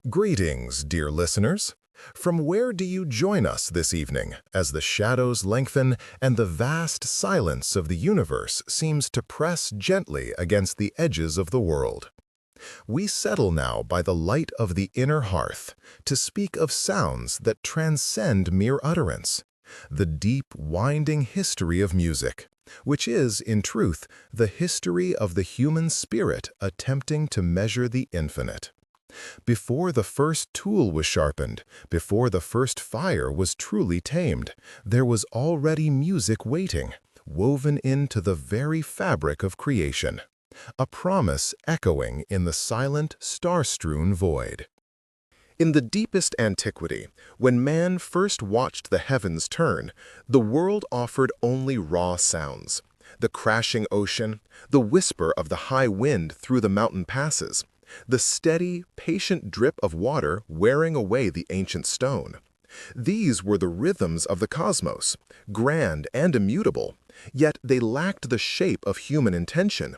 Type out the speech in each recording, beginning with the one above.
Greetings, dear listeners. From where do you join us this evening as the shadows lengthen and the vast silence of the universe seems to press gently against the edges of the world? We settle now by the light of the inner hearth to speak of sounds that transcend mere utterance, the deep, winding history of music, which is, in truth, the history of the human spirit attempting to measure the infinite. Before the first tool was sharpened, before the first fire was truly tamed, there was already music waiting, woven into the very fabric of creation, a promise echoing in the silent, star-strewn void. In the deepest antiquity, when man first watched the heavens turn, the world offered only raw sounds. The crashing ocean, the whisper of the high wind through the mountain passes, the steady, patient drip of water wearing away the ancient stone. These were the rhythms of the cosmos, grand and immutable, yet they lacked the shape of human intention.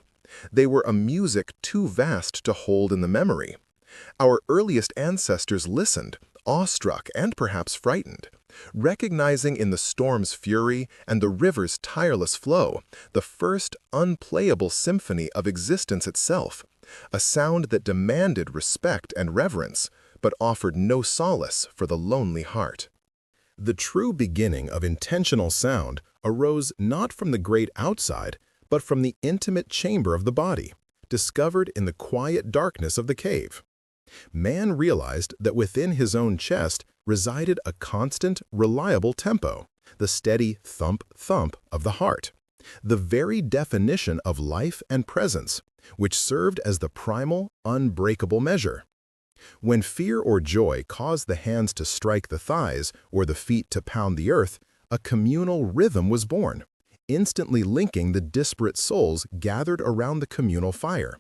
They were a music too vast to hold in the memory. Our earliest ancestors listened, awestruck and perhaps frightened, recognizing in the storm's fury and the river's tireless flow the first unplayable symphony of existence itself, a sound that demanded respect and reverence, but offered no solace for the lonely heart. The true beginning of intentional sound arose not from the great outside, but from the intimate chamber of the body, discovered in the quiet darkness of the cave. Man realized that within his own chest resided a constant, reliable tempo, the steady thump-thump of the heart, the very definition of life and presence, which served as the primal, unbreakable measure. When fear or joy caused the hands to strike the thighs or the feet to pound the earth, a communal rhythm was born, instantly linking the disparate souls gathered around the communal fire.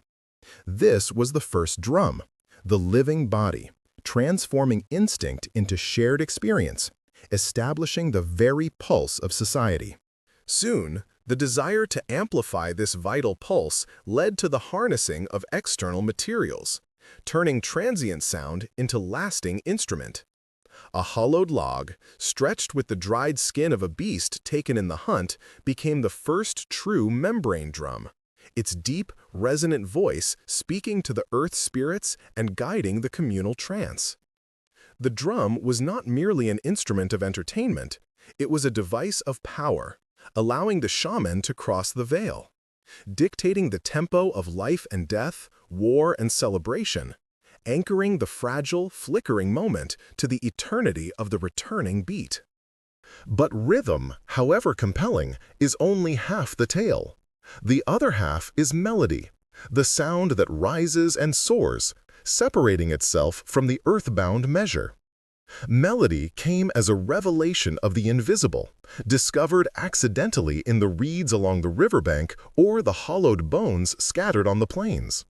This was the first drum, the living body, transforming instinct into shared experience, establishing the very pulse of society. Soon, the desire to amplify this vital pulse led to the harnessing of external materials, turning transient sound into lasting instrument. A hollowed log, stretched with the dried skin of a beast taken in the hunt, became the first true membrane drum, its deep, resonant voice speaking to the earth spirits and guiding the communal trance. The drum was not merely an instrument of entertainment, it was a device of power, allowing the shaman to cross the veil, dictating the tempo of life and death, war and celebration, anchoring the fragile, flickering moment to the eternity of the returning beat. But rhythm, however compelling, is only half the tale. The other half is melody, the sound that rises and soars, separating itself from the earthbound measure. Melody came as a revelation of the invisible, discovered accidentally in the reeds along the riverbank or the hollowed bones scattered on the plains.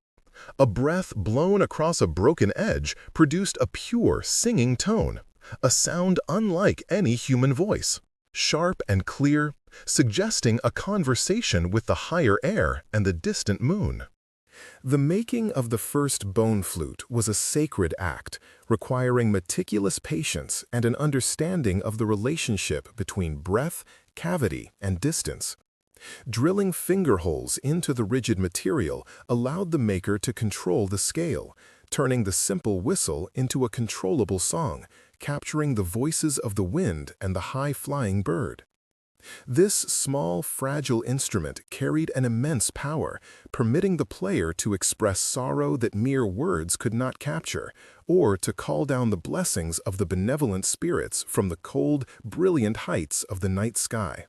A breath blown across a broken edge produced a pure, singing tone, a sound unlike any human voice, sharp and clear, suggesting a conversation with the higher air and the distant moon. The making of the first bone flute was a sacred act, requiring meticulous patience and an understanding of the relationship between breath, cavity, and distance. Drilling finger holes into the rigid material allowed the maker to control the scale, turning the simple whistle into a controllable song, capturing the voices of the wind and the high-flying bird. This small, fragile instrument carried an immense power, permitting the player to express sorrow that mere words could not capture, or to call down the blessings of the benevolent spirits from the cold, brilliant heights of the night sky.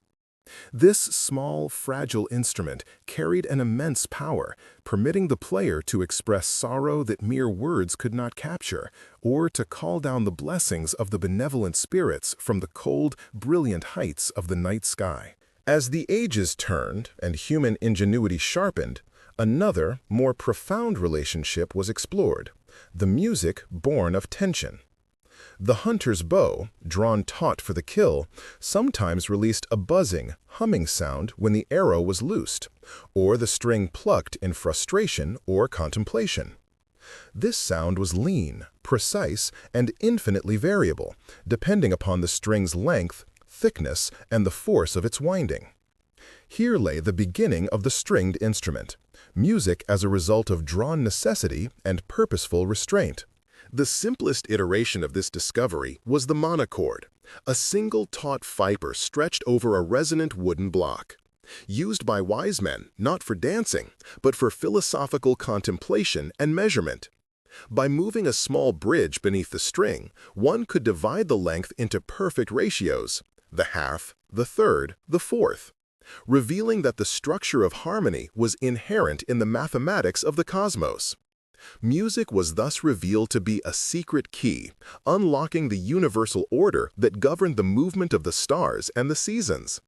This small, fragile instrument carried an immense power, permitting the player to express sorrow that mere words could not capture, or to call down the blessings of the benevolent spirits from the cold, brilliant heights of the night sky. As the ages turned and human ingenuity sharpened, another, more profound relationship was explored, the music born of tension. The hunter's bow, drawn taut for the kill, sometimes released a buzzing, humming sound when the arrow was loosed, or the string plucked in frustration or contemplation. This sound was lean, precise, and infinitely variable, depending upon the string's length, thickness, and the force of its winding. Here lay the beginning of the stringed instrument, music as a result of drawn necessity and purposeful restraint. The simplest iteration of this discovery was the monochord, a single taut fiber stretched over a resonant wooden block, used by wise men not for dancing, but for philosophical contemplation and measurement. By moving a small bridge beneath the string, one could divide the length into perfect ratios, the half, the third, the fourth, revealing that the structure of harmony was inherent in the mathematics of the cosmos. Music was thus revealed to be a secret key, unlocking the universal order that governed the movement of the stars and the seasons.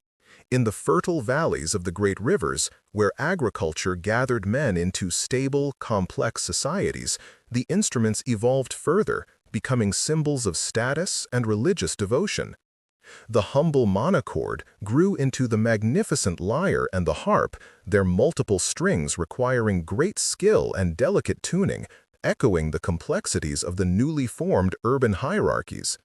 In the fertile valleys of the great rivers, where agriculture gathered men into stable, complex societies, the instruments evolved further, becoming symbols of status and religious devotion. The humble monochord grew into the magnificent lyre and the harp, their multiple strings requiring great skill and delicate tuning, echoing the complexities of the newly formed urban hierarchies.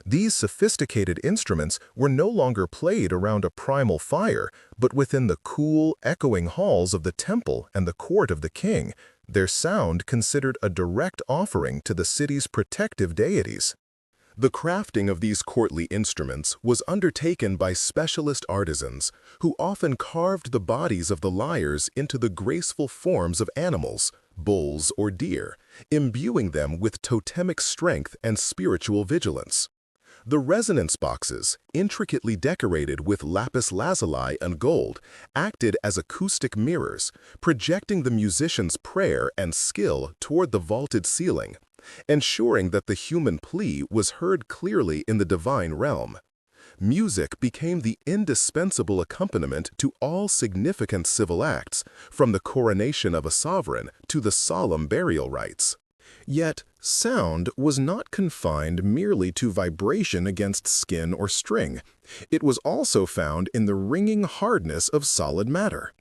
These sophisticated instruments were no longer played around a primal fire, but within the cool, echoing halls of the temple and the court of the king, their sound considered a direct offering to the city's protective deities. The crafting of these courtly instruments was undertaken by specialist artisans, who often carved the bodies of the lyres into the graceful forms of animals, bulls or deer, imbuing them with totemic strength and spiritual vigilance. The resonance boxes, intricately decorated with lapis lazuli and gold, acted as acoustic mirrors, projecting the musician's prayer and skill toward the vaulted ceiling, ensuring that the human plea was heard clearly in the divine realm. Music became the indispensable accompaniment to all significant civil acts, from the coronation of a sovereign to the solemn burial rites. Yet, sound was not confined merely to vibration against skin or string. It was also found in the ringing hardness of solid matter.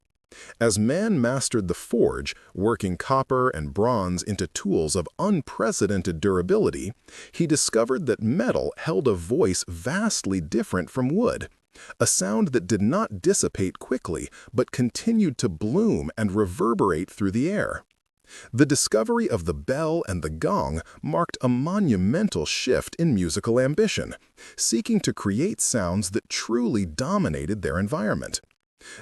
As man mastered the forge, working copper and bronze into tools of unprecedented durability, he discovered that metal held a voice vastly different from wood, a sound that did not dissipate quickly but continued to bloom and reverberate through the air. The discovery of the bell and the gong marked a monumental shift in musical ambition, seeking to create sounds that truly dominated their environment.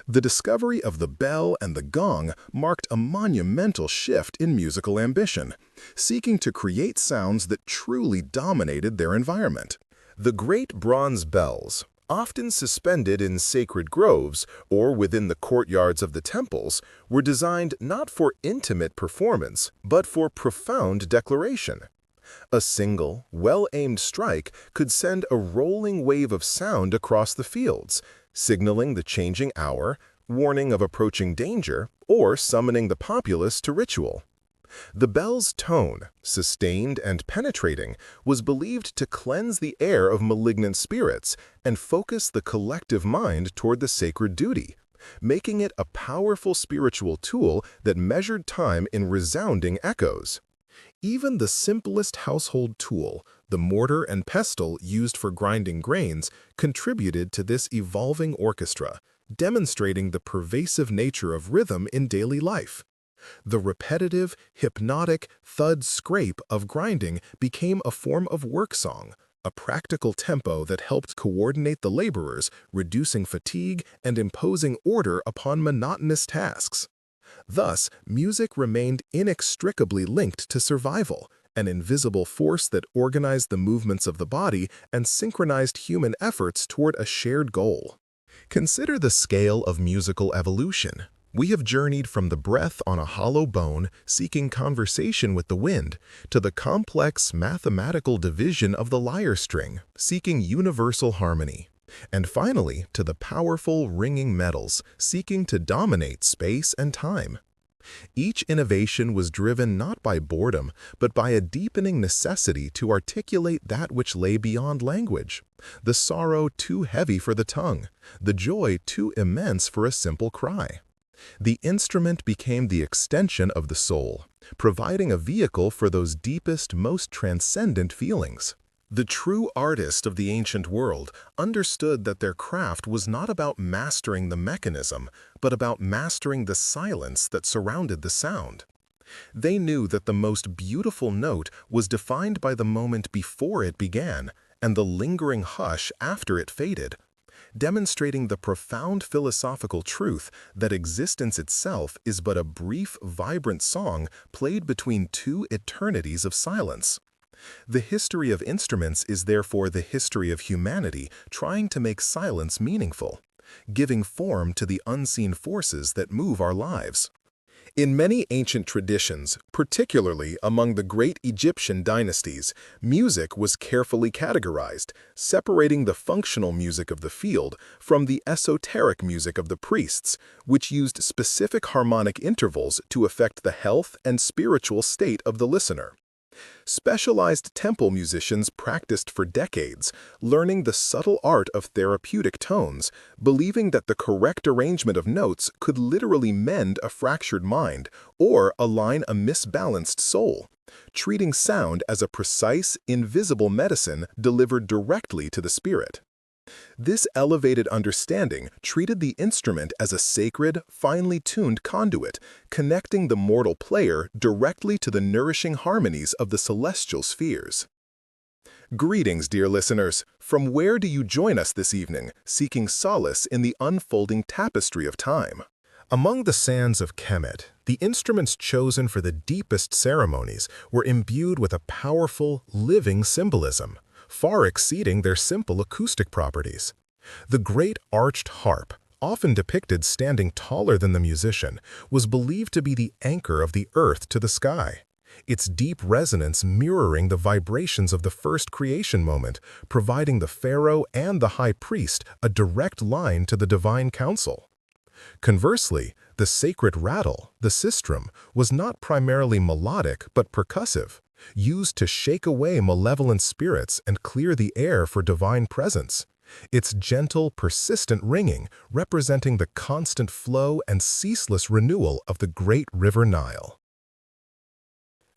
The discovery of the bell and the gong marked a monumental shift in musical ambition, seeking to create sounds that truly dominated their environment. The great bronze bells, often suspended in sacred groves or within the courtyards of the temples, were designed not for intimate performance, but for profound declaration. A single, well-aimed strike could send a rolling wave of sound across the fields, signaling the changing hour, warning of approaching danger, or summoning the populace to ritual. The bell's tone, sustained and penetrating, was believed to cleanse the air of malignant spirits and focus the collective mind toward the sacred duty, making it a powerful spiritual tool that measured time in resounding echoes. Even the simplest household tool, the mortar and pestle used for grinding grains, contributed to this evolving orchestra, demonstrating the pervasive nature of rhythm in daily life. The repetitive, hypnotic thud-scrape of grinding became a form of work song, a practical tempo that helped coordinate the laborers, reducing fatigue and imposing order upon monotonous tasks. Thus, music remained inextricably linked to survival, an invisible force that organized the movements of the body and synchronized human efforts toward a shared goal. Consider the scale of musical evolution. We have journeyed from the breath on a hollow bone, seeking conversation with the wind, to the complex mathematical division of the lyre string, seeking universal harmony, and finally to the powerful ringing metals, seeking to dominate space and time. Each innovation was driven not by boredom, but by a deepening necessity to articulate that which lay beyond language, the sorrow too heavy for the tongue, the joy too immense for a simple cry. The instrument became the extension of the soul, providing a vehicle for those deepest, most transcendent feelings. The true artist of the ancient world understood that their craft was not about mastering the mechanism, but about mastering the silence that surrounded the sound. They knew that the most beautiful note was defined by the moment before it began and the lingering hush after it faded, demonstrating the profound philosophical truth that existence itself is but a brief, vibrant song played between two eternities of silence. The history of instruments is therefore the history of humanity trying to make silence meaningful, giving form to the unseen forces that move our lives. In many ancient traditions, particularly among the great Egyptian dynasties, music was carefully categorized, separating the functional music of the field from the esoteric music of the priests, which used specific harmonic intervals to affect the health and spiritual state of the listener. Specialized temple musicians practiced for decades, learning the subtle art of therapeutic tones, believing that the correct arrangement of notes could literally mend a fractured mind or align a misbalanced soul, treating sound as a precise, invisible medicine delivered directly to the spirit. This elevated understanding treated the instrument as a sacred, finely tuned conduit, connecting the mortal player directly to the nourishing harmonies of the celestial spheres. Greetings, dear listeners. From where do you join us this evening, seeking solace in the unfolding tapestry of time? Among the sands of Kemet, the instruments chosen for the deepest ceremonies were imbued with a powerful, living symbolism, far exceeding their simple acoustic properties. The great arched harp, often depicted standing taller than the musician, was believed to be the anchor of the earth to the sky, its deep resonance mirroring the vibrations of the first creation moment, providing the pharaoh and the high priest a direct line to the divine council. Conversely, the sacred rattle, the sistrum, was not primarily melodic but percussive, used to shake away malevolent spirits and clear the air for divine presence, its gentle, persistent ringing representing the constant flow and ceaseless renewal of the great river Nile.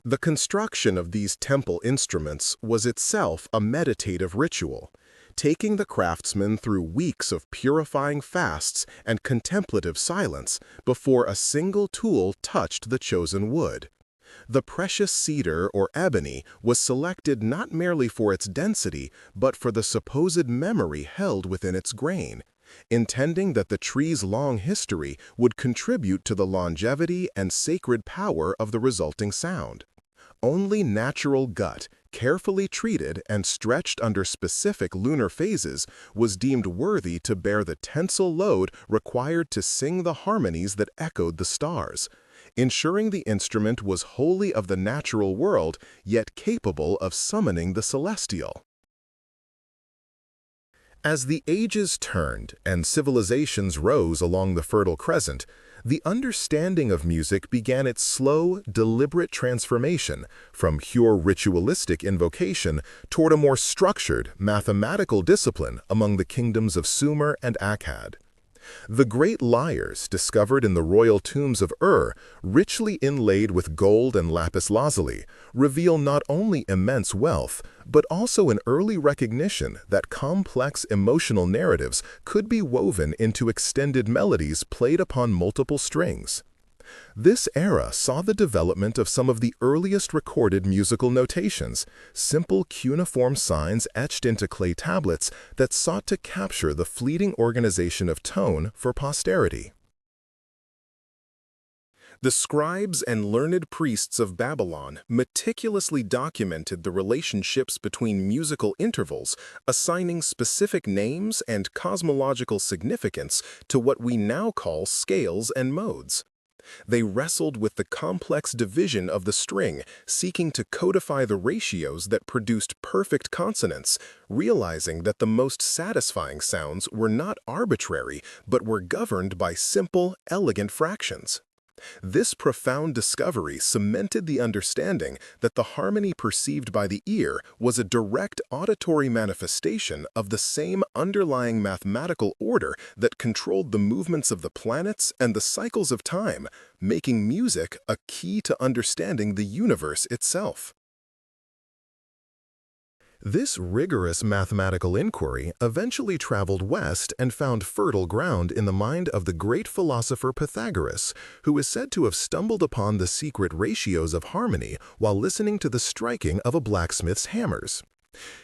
The construction of these temple instruments was itself a meditative ritual, taking the craftsman through weeks of purifying fasts and contemplative silence before a single tool touched the chosen wood. The precious cedar or ebony was selected not merely for its density, but for the supposed memory held within its grain, intending that the tree's long history would contribute to the longevity and sacred power of the resulting sound. Only natural gut, carefully treated and stretched under specific lunar phases, was deemed worthy to bear the tensile load required to sing the harmonies that echoed the stars, ensuring the instrument was wholly of the natural world, yet capable of summoning the celestial. As the ages turned and civilizations rose along the Fertile Crescent, the understanding of music began its slow, deliberate transformation from pure ritualistic invocation toward a more structured, mathematical discipline among the kingdoms of Sumer and Akkad. The great lyres discovered in the royal tombs of richly inlaid with gold and lapis lazuli, reveal not only immense wealth, but also an early recognition that complex emotional narratives could be woven into extended melodies played upon multiple strings. This era saw the development of some of the earliest recorded musical notations, simple cuneiform signs etched into clay tablets that sought to capture the fleeting organization of tone for posterity. The scribes and learned priests of Babylon meticulously documented the relationships between musical intervals, assigning specific names and cosmological significance to what we now call scales and modes. They wrestled with the complex division of the string, seeking to codify the ratios that produced perfect consonants, realizing that the most satisfying sounds were not arbitrary, but were governed by simple, elegant fractions. This profound discovery cemented the understanding that the harmony perceived by the ear was a direct auditory manifestation of the same underlying mathematical order that controlled the movements of the planets and the cycles of time, making music a key to understanding the universe itself. This rigorous mathematical inquiry eventually traveled west and found fertile ground in the mind of the great philosopher Pythagoras, who is said to have stumbled upon the secret ratios of harmony while listening to the striking of a blacksmith's hammers.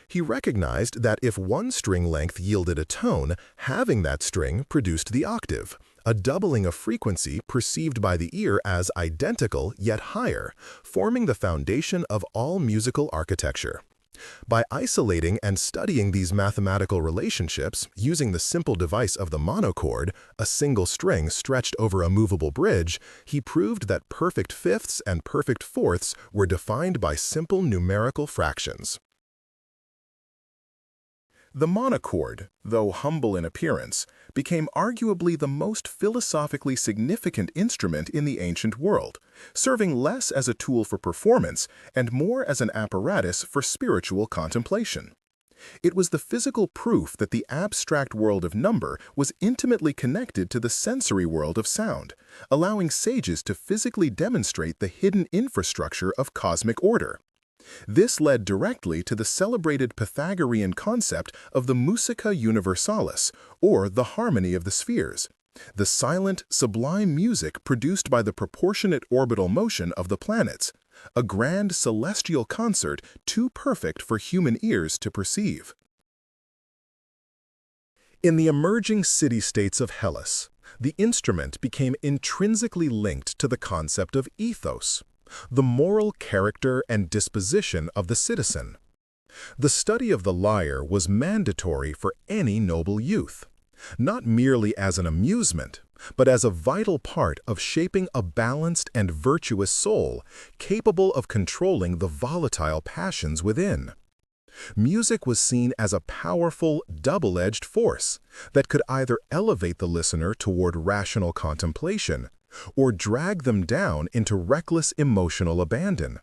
He recognized that if one string length yielded a tone, having that string produced the octave, a doubling of frequency perceived by the ear as identical yet higher, forming the foundation of all musical architecture. By isolating and studying these mathematical relationships using the simple device of the monochord, a single string stretched over a movable bridge, he proved that perfect fifths and perfect fourths were defined by simple numerical fractions. The monochord, though humble in appearance, became arguably the most philosophically significant instrument in the ancient world, serving less as a tool for performance and more as an apparatus for spiritual contemplation. It was the physical proof that the abstract world of number was intimately connected to the sensory world of sound, allowing sages to physically demonstrate the hidden infrastructure of cosmic order. This led directly to the celebrated Pythagorean concept of the musica universalis, or the harmony of the spheres, the silent, sublime music produced by the proportionate orbital motion of the planets, a grand celestial concert too perfect for human ears to perceive. In the emerging city-states of Hellas, the instrument became intrinsically linked to the concept of ethos, the moral character and disposition of the citizen. The study of the lyre was mandatory for any noble youth, not merely as an amusement, but as a vital part of shaping a balanced and virtuous soul capable of controlling the volatile passions within. Music was seen as a powerful, double-edged force that could either elevate the listener toward rational contemplation or drag them down into reckless emotional abandon,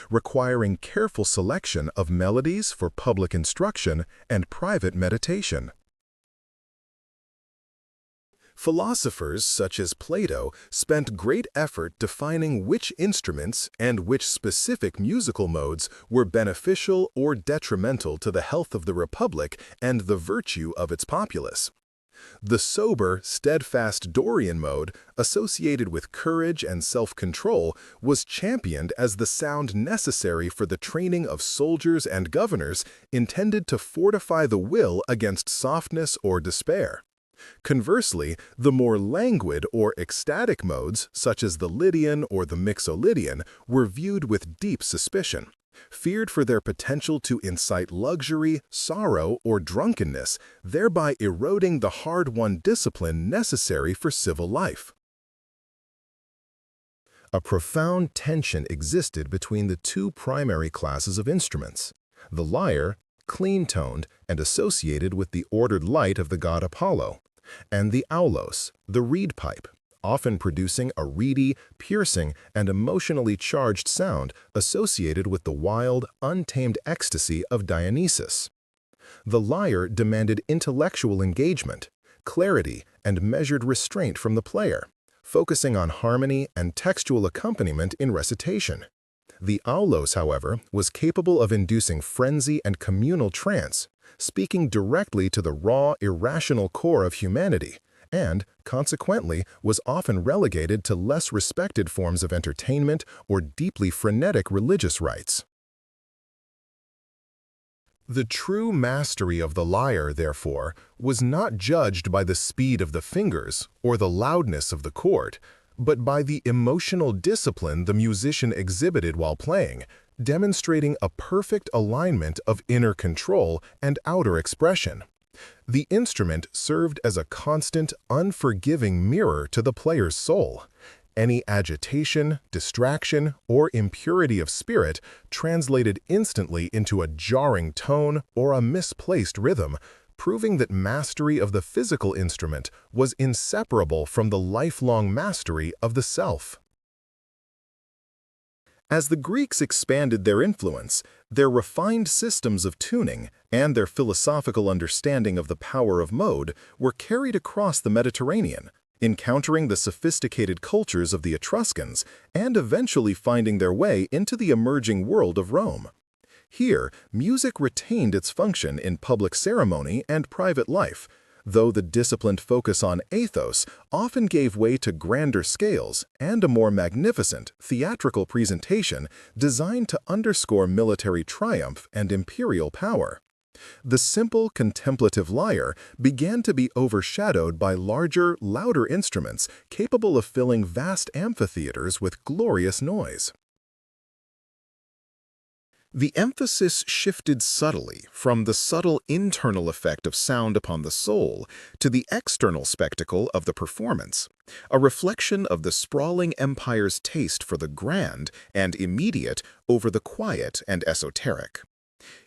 requiring careful selection of melodies for public instruction and private meditation. Philosophers such as Plato spent great effort defining which instruments and which specific musical modes were beneficial or detrimental to the health of the republic and the virtue of its populace. The sober, steadfast Dorian mode, associated with courage and self-control, was championed as the sound necessary for the training of soldiers and governors intended to fortify the will against softness or despair. Conversely, the more languid or ecstatic modes, such as the Lydian or the Mixolydian, were viewed with deep suspicion, feared for their potential to incite luxury, sorrow, or drunkenness, thereby eroding the hard-won discipline necessary for civil life. A profound tension existed between the two primary classes of instruments: the lyre, clean-toned and associated with the ordered light of the god Apollo, and the aulos, the reed pipe, often producing a reedy, piercing, and emotionally charged sound associated with the wild, untamed ecstasy of Dionysus. The lyre demanded intellectual engagement, clarity, and measured restraint from the player, focusing on harmony and textual accompaniment in recitation. The aulos, however, was capable of inducing frenzy and communal trance, speaking directly to the raw, irrational core of humanity, and, consequently, was often relegated to less respected forms of entertainment or deeply frenetic religious rites. The true mastery of the lyre, therefore, was not judged by the speed of the fingers or the loudness of the chord, but by the emotional discipline the musician exhibited while playing, demonstrating a perfect alignment of inner control and outer expression. The instrument served as a constant, unforgiving mirror to the player's soul. Any agitation, distraction, or impurity of spirit translated instantly into a jarring tone or a misplaced rhythm, proving that mastery of the physical instrument was inseparable from the lifelong mastery of the self. As the Greeks expanded their influence, their refined systems of tuning and their philosophical understanding of the power of mode were carried across the Mediterranean, encountering the sophisticated cultures of the Etruscans and eventually finding their way into the emerging world of Rome. Here, music retained its function in public ceremony and private life, though the disciplined focus on ethos often gave way to grander scales and a more magnificent theatrical presentation designed to underscore military triumph and imperial power. The simple contemplative lyre began to be overshadowed by larger, louder instruments capable of filling vast amphitheaters with glorious noise. The emphasis shifted subtly from the subtle internal effect of sound upon the soul to the external spectacle of the performance, a reflection of the sprawling empire's taste for the grand and immediate over the quiet and esoteric.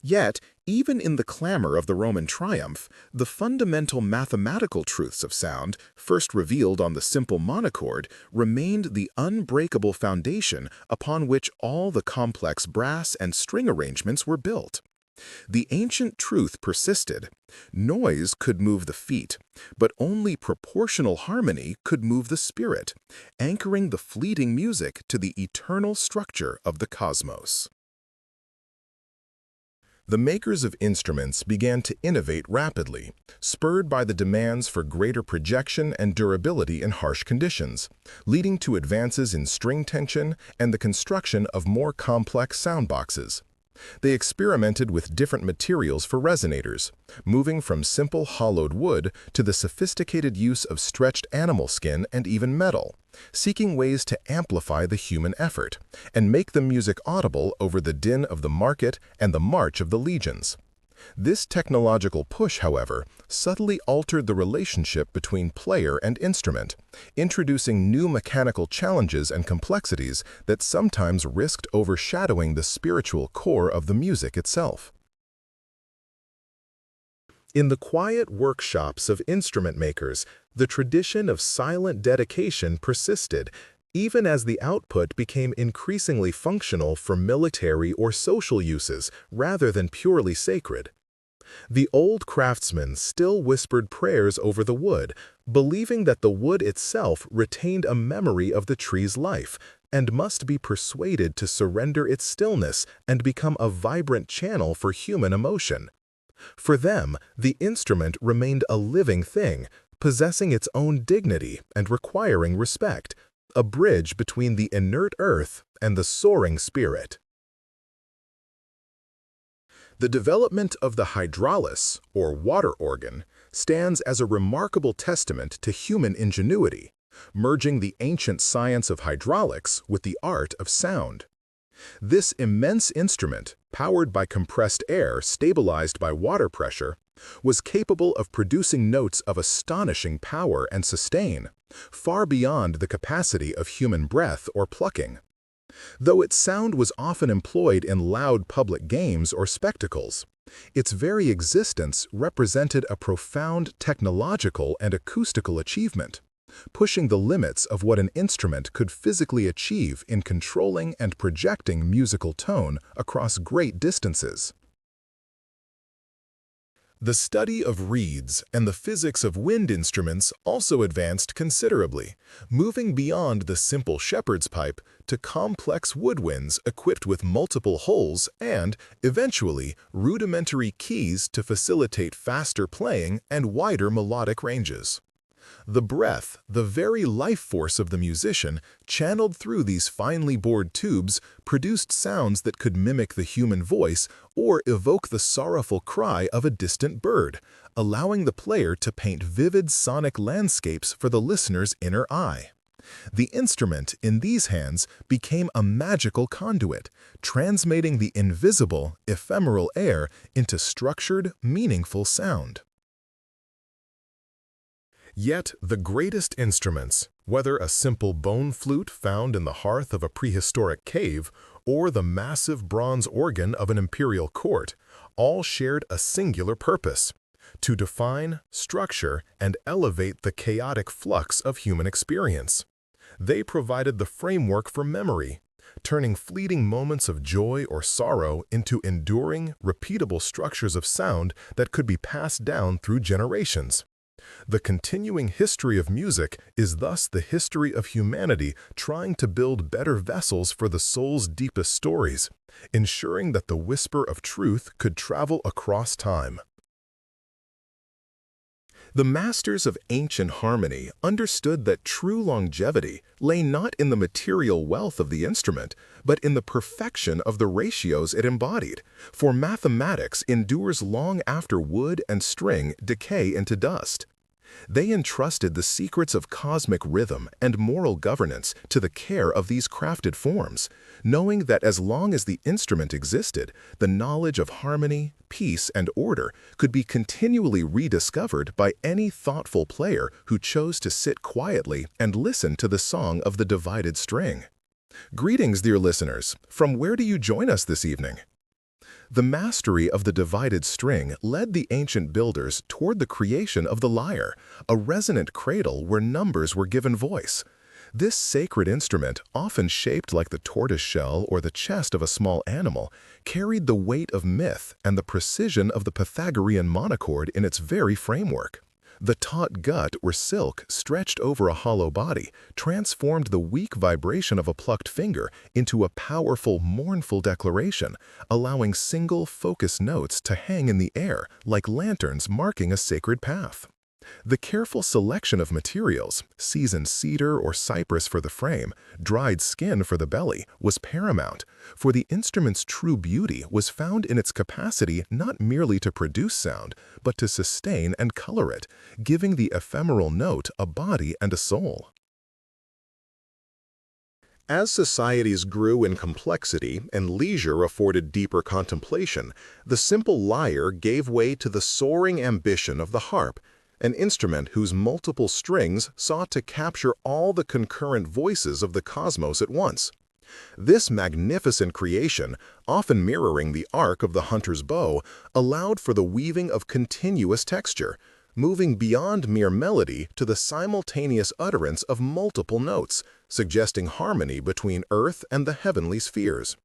Yet, even in the clamor of the Roman triumph, the fundamental mathematical truths of sound, first revealed on the simple monochord, remained the unbreakable foundation upon which all the complex brass and string arrangements were built. The ancient truth persisted. Noise could move the feet, but only proportional harmony could move the spirit, anchoring the fleeting music to the eternal structure of the cosmos. The makers of instruments began to innovate rapidly, spurred by the demands for greater projection and durability in harsh conditions, leading to advances in string tension and the construction of more complex soundboxes. They experimented with different materials for resonators, moving from simple hollowed wood to the sophisticated use of stretched animal skin and even metal, seeking ways to amplify the human effort and make the music audible over the din of the market and the march of the legions. This technological push, however, subtly altered the relationship between player and instrument, introducing new mechanical challenges and complexities that sometimes risked overshadowing the spiritual core of the music itself. In the quiet workshops of instrument makers, the tradition of silent dedication persisted, even as the output became increasingly functional for military or social uses rather than purely sacred. The old craftsmen still whispered prayers over the wood, believing that the wood itself retained a memory of the tree's life and must be persuaded to surrender its stillness and become a vibrant channel for human emotion. For them, the instrument remained a living thing, possessing its own dignity and requiring respect, a bridge between the inert earth and the soaring spirit. The development of the hydraulis, or water organ, stands as a remarkable testament to human ingenuity, merging the ancient science of hydraulics with the art of sound. This immense instrument, powered by compressed air stabilized by water pressure, was capable of producing notes of astonishing power and sustain, far beyond the capacity of human breath or plucking. Though its sound was often employed in loud public games or spectacles, its very existence represented a profound technological and acoustical achievement, pushing the limits of what an instrument could physically achieve in controlling and projecting musical tone across great distances. The study of reeds and the physics of wind instruments also advanced considerably, moving beyond the simple shepherd's pipe to complex woodwinds equipped with multiple holes and, eventually, rudimentary keys to facilitate faster playing and wider melodic ranges. The breath, the very life force of the musician, channeled through these finely bored tubes, produced sounds that could mimic the human voice or evoke the sorrowful cry of a distant bird, allowing the player to paint vivid sonic landscapes for the listener's inner eye. The instrument, in these hands, became a magical conduit, transmitting the invisible, ephemeral air into structured, meaningful sound. Yet the greatest instruments, whether a simple bone flute found in the hearth of a prehistoric cave or the massive bronze organ of an imperial court, all shared a singular purpose: to define, structure, and elevate the chaotic flux of human experience. They provided the framework for memory, turning fleeting moments of joy or sorrow into enduring, repeatable structures of sound that could be passed down through generations. The continuing history of music is thus the history of humanity trying to build better vessels for the soul's deepest stories, ensuring that the whisper of truth could travel across time. The masters of ancient harmony understood that true longevity lay not in the material wealth of the instrument, but in the perfection of the ratios it embodied, for mathematics endures long after wood and string decay into dust. They entrusted the secrets of cosmic rhythm and moral governance to the care of these crafted forms, knowing that as long as the instrument existed, the knowledge of harmony, peace, and order could be continually rediscovered by any thoughtful player who chose to sit quietly and listen to the song of the divided string. Greetings, dear listeners. From where do you join us this evening? The mastery of the divided string led the ancient builders toward the creation of the lyre, a resonant cradle where numbers were given voice. This sacred instrument, often shaped like the tortoise shell or the chest of a small animal, carried the weight of myth and the precision of the Pythagorean monochord in its very framework. The taut gut or silk stretched over a hollow body transformed the weak vibration of a plucked finger into a powerful, mournful declaration, allowing single, focused notes to hang in the air like lanterns marking a sacred path. The careful selection of materials, seasoned cedar or cypress for the frame, dried skin for the belly, was paramount, for the instrument's true beauty was found in its capacity not merely to produce sound, but to sustain and color it, giving the ephemeral note a body and a soul. As societies grew in complexity and leisure afforded deeper contemplation, the simple lyre gave way to the soaring ambition of the harp, an instrument whose multiple strings sought to capture all the concurrent voices of the cosmos at once. This magnificent creation, often mirroring the arc of the hunter's bow, allowed for the weaving of continuous texture, moving beyond mere melody to the simultaneous utterance of multiple notes, suggesting harmony between earth and the heavenly spheres.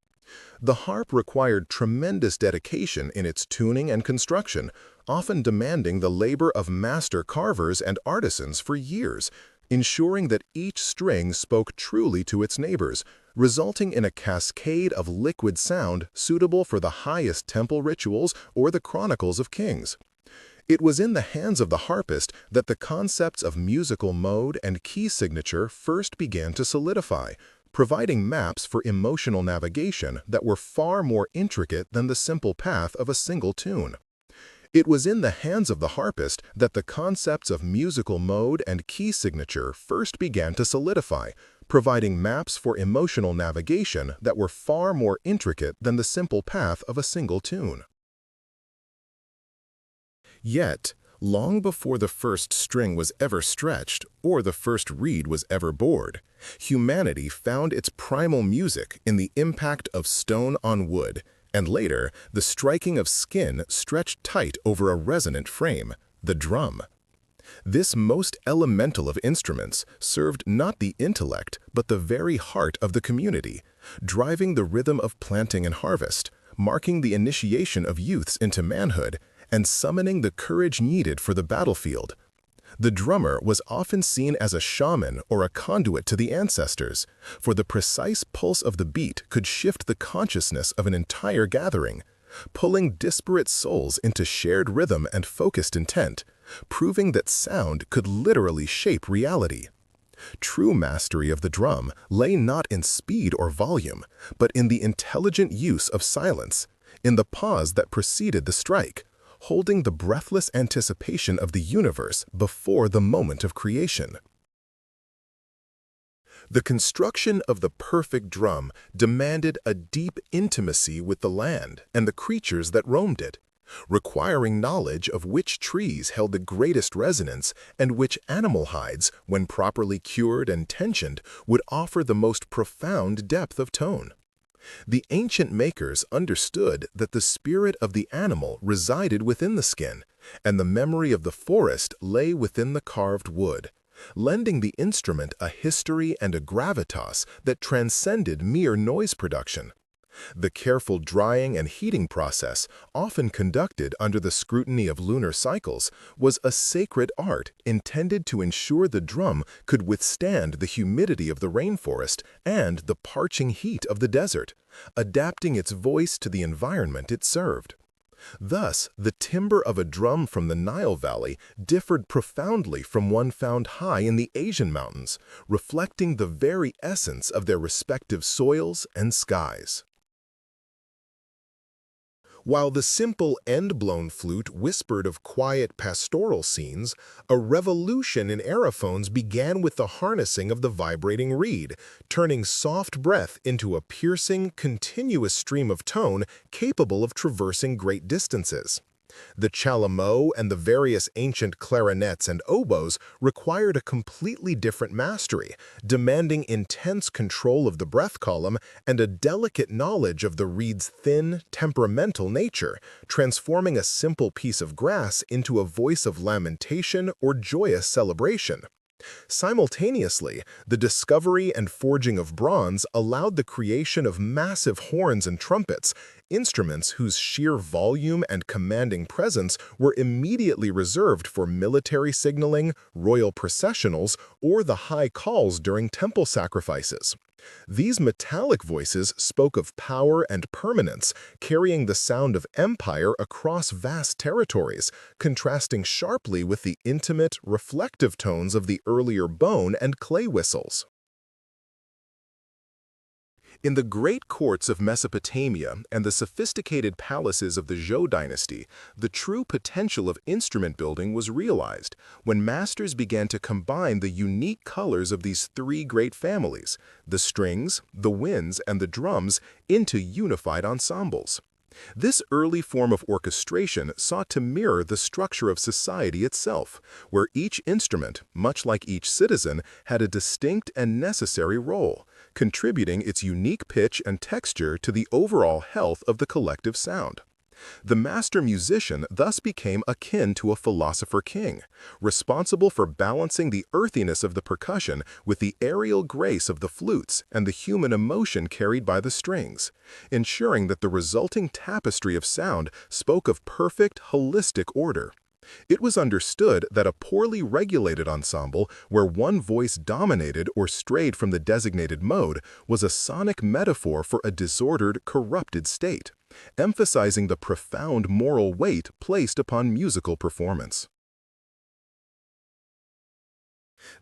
The harp required tremendous dedication in its tuning and construction, often demanding the labor of master carvers and artisans for years, ensuring that each string spoke truly to its neighbors, resulting in a cascade of liquid sound suitable for the highest temple rituals or the chronicles of kings. It was in the hands of the harpist that the concepts of musical mode and key signature first began to solidify, providing maps for emotional navigation that were far more intricate than the simple path of a single tune. It was in the hands of the harpist that the concepts of musical mode and key signature first began to solidify, providing maps for emotional navigation that were far more intricate than the simple path of a single tune. Yet, long before the first string was ever stretched or the first reed was ever bored, humanity found its primal music in the impact of stone on wood, and later, the striking of skin stretched tight over a resonant frame, the drum. This most elemental of instruments served not the intellect but the very heart of the community, driving the rhythm of planting and harvest, marking the initiation of youths into manhood, and summoning the courage needed for the battlefield. The drummer was often seen as a shaman or a conduit to the ancestors, for the precise pulse of the beat could shift the consciousness of an entire gathering, pulling disparate souls into shared rhythm and focused intent, proving that sound could literally shape reality. True mastery of the drum lay not in speed or volume, but in the intelligent use of silence, in the pause that preceded the strike, holding the breathless anticipation of the universe before the moment of creation. The construction of the perfect drum demanded a deep intimacy with the land and the creatures that roamed it, requiring knowledge of which trees held the greatest resonance and which animal hides, when properly cured and tensioned, would offer the most profound depth of tone. The ancient makers understood that the spirit of the animal resided within the skin, and the memory of the forest lay within the carved wood, lending the instrument a history and a gravitas that transcended mere noise production. The careful drying and heating process, often conducted under the scrutiny of lunar cycles, was a sacred art intended to ensure the drum could withstand the humidity of the rainforest and the parching heat of the desert, adapting its voice to the environment it served. Thus, the timbre of a drum from the Nile Valley differed profoundly from one found high in the Asian mountains, reflecting the very essence of their respective soils and skies. While the simple end-blown flute whispered of quiet pastoral scenes, a revolution in aerophones began with the harnessing of the vibrating reed, turning soft breath into a piercing, continuous stream of tone capable of traversing great distances. The chalumeau and the various ancient clarinets and oboes required a completely different mastery, demanding intense control of the breath column and a delicate knowledge of the reed's thin, temperamental nature, transforming a simple piece of grass into a voice of lamentation or joyous celebration. Simultaneously, the discovery and forging of bronze allowed the creation of massive horns and trumpets, instruments whose sheer volume and commanding presence were immediately reserved for military signaling, royal processionals, or the high calls during temple sacrifices. These metallic voices spoke of power and permanence, carrying the sound of empire across vast territories, contrasting sharply with the intimate, reflective tones of the earlier bone and clay whistles. In the great courts of Mesopotamia and the sophisticated palaces of the Zhou dynasty, the true potential of instrument building was realized when masters began to combine the unique colors of these three great families, the strings, the winds, and the drums, into unified ensembles. This early form of orchestration sought to mirror the structure of society itself, where each instrument, much like each citizen, had a distinct and necessary role, contributing its unique pitch and texture to the overall health of the collective sound. The master musician thus became akin to a philosopher king, responsible for balancing the earthiness of the percussion with the aerial grace of the flutes and the human emotion carried by the strings, ensuring that the resulting tapestry of sound spoke of perfect, holistic order. It was understood that a poorly regulated ensemble, where one voice dominated or strayed from the designated mode, was a sonic metaphor for a disordered, corrupted state, emphasizing the profound moral weight placed upon musical performance.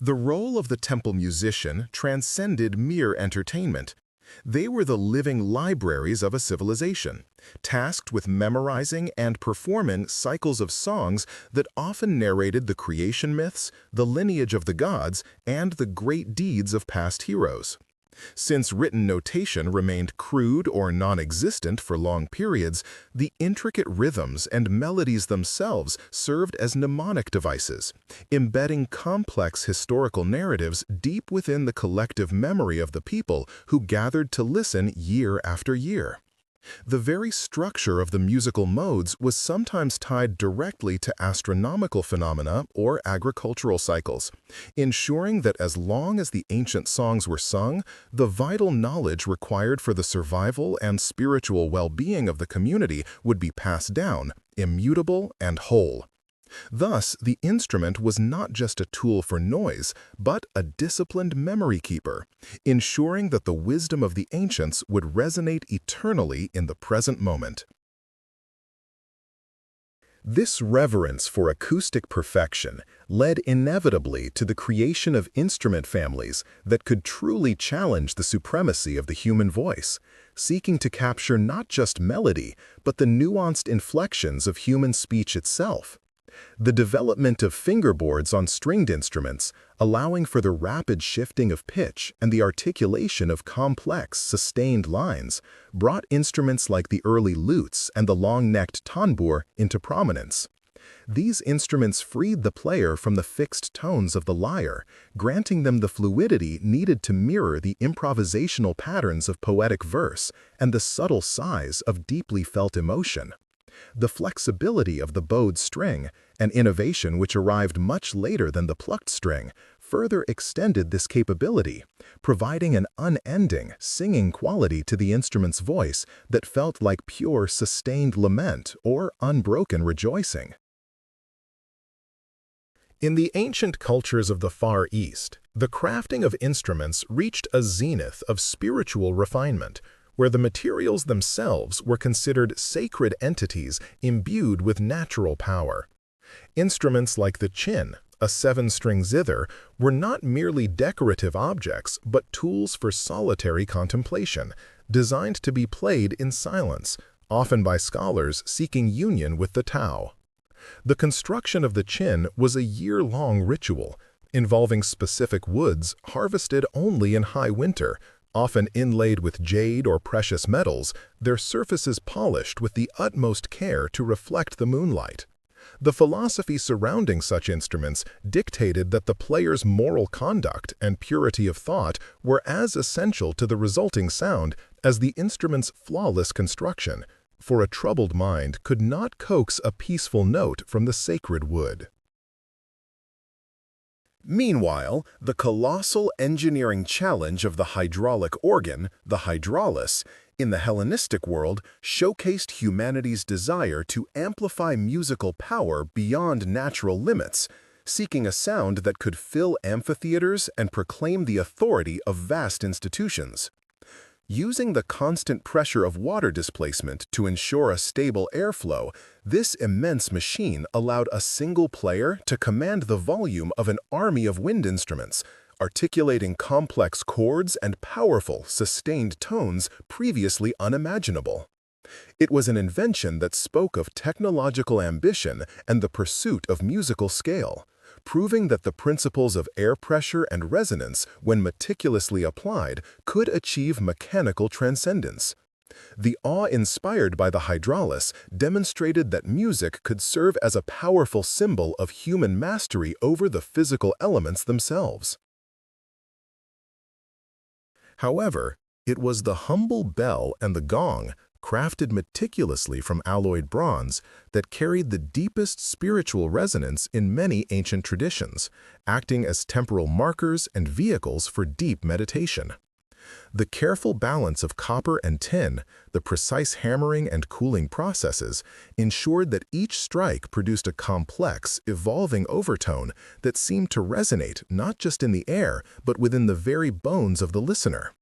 The role of the temple musician transcended mere entertainment. They were the living libraries of a civilization, tasked with memorizing and performing cycles of songs that often narrated the creation myths, the lineage of the gods, and the great deeds of past heroes. Since written notation remained crude or non-existent for long periods, the intricate rhythms and melodies themselves served as mnemonic devices, embedding complex historical narratives deep within the collective memory of the people who gathered to listen year after year. The very structure of the musical modes was sometimes tied directly to astronomical phenomena or agricultural cycles, ensuring that as long as the ancient songs were sung, the vital knowledge required for the survival and spiritual well-being of the community would be passed down, immutable and whole. Thus, the instrument was not just a tool for noise, but a disciplined memory keeper, ensuring that the wisdom of the ancients would resonate eternally in the present moment. This reverence for acoustic perfection led inevitably to the creation of instrument families that could truly challenge the supremacy of the human voice, seeking to capture not just melody, but the nuanced inflections of human speech itself. The development of fingerboards on stringed instruments, allowing for the rapid shifting of pitch and the articulation of complex, sustained lines, brought instruments like the early lutes and the long-necked tambour into prominence. These instruments freed the player from the fixed tones of the lyre, granting them the fluidity needed to mirror the improvisational patterns of poetic verse and the subtle sighs of deeply felt emotion. The flexibility of the bowed string, an innovation which arrived much later than the plucked string, further extended this capability, providing an unending, singing quality to the instrument's voice that felt like pure, sustained lament or unbroken rejoicing. In the ancient cultures of the Far East, the crafting of instruments reached a zenith of spiritual refinement, where the materials themselves were considered sacred entities imbued with natural power. Instruments like the chin, a seven-string zither, were not merely decorative objects but tools for solitary contemplation, designed to be played in silence, often by scholars seeking union with the Tao. The construction of the chin was a year-long ritual, involving specific woods harvested only in high winter, often inlaid with jade or precious metals, their surfaces polished with the utmost care to reflect the moonlight. The philosophy surrounding such instruments dictated that the player's moral conduct and purity of thought were as essential to the resulting sound as the instrument's flawless construction, for a troubled mind could not coax a peaceful note from the sacred wood. Meanwhile, the colossal engineering challenge of the hydraulic organ, the hydraulis, in the Hellenistic world showcased humanity's desire to amplify musical power beyond natural limits, seeking a sound that could fill amphitheaters and proclaim the authority of vast institutions. Using the constant pressure of water displacement to ensure a stable airflow, this immense machine allowed a single player to command the volume of an army of wind instruments, articulating complex chords and powerful, sustained tones previously unimaginable. It was an invention that spoke of technological ambition and the pursuit of musical scale, proving that the principles of air pressure and resonance, when meticulously applied, could achieve mechanical transcendence. The awe inspired by the hydraulis demonstrated that music could serve as a powerful symbol of human mastery over the physical elements themselves. However, it was the humble bell and the gong, crafted meticulously from alloyed bronze, that carried the deepest spiritual resonance in many ancient traditions, acting as temporal markers and vehicles for deep meditation. The careful balance of copper and tin, the precise hammering and cooling processes, ensured that each strike produced a complex, evolving overtone that seemed to resonate not just in the air but within the very bones of the listener.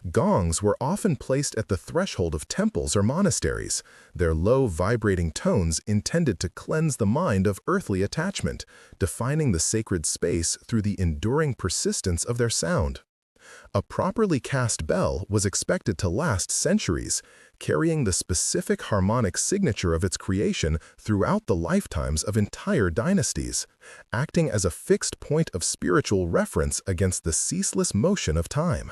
Gongs were often placed at the threshold of temples or monasteries, their low, vibrating tones intended to cleanse the mind of earthly attachment, defining the sacred space through the enduring persistence of their sound. A properly cast bell was expected to last centuries, carrying the specific harmonic signature of its creation throughout the lifetimes of entire dynasties, acting as a fixed point of spiritual reference against the ceaseless motion of time.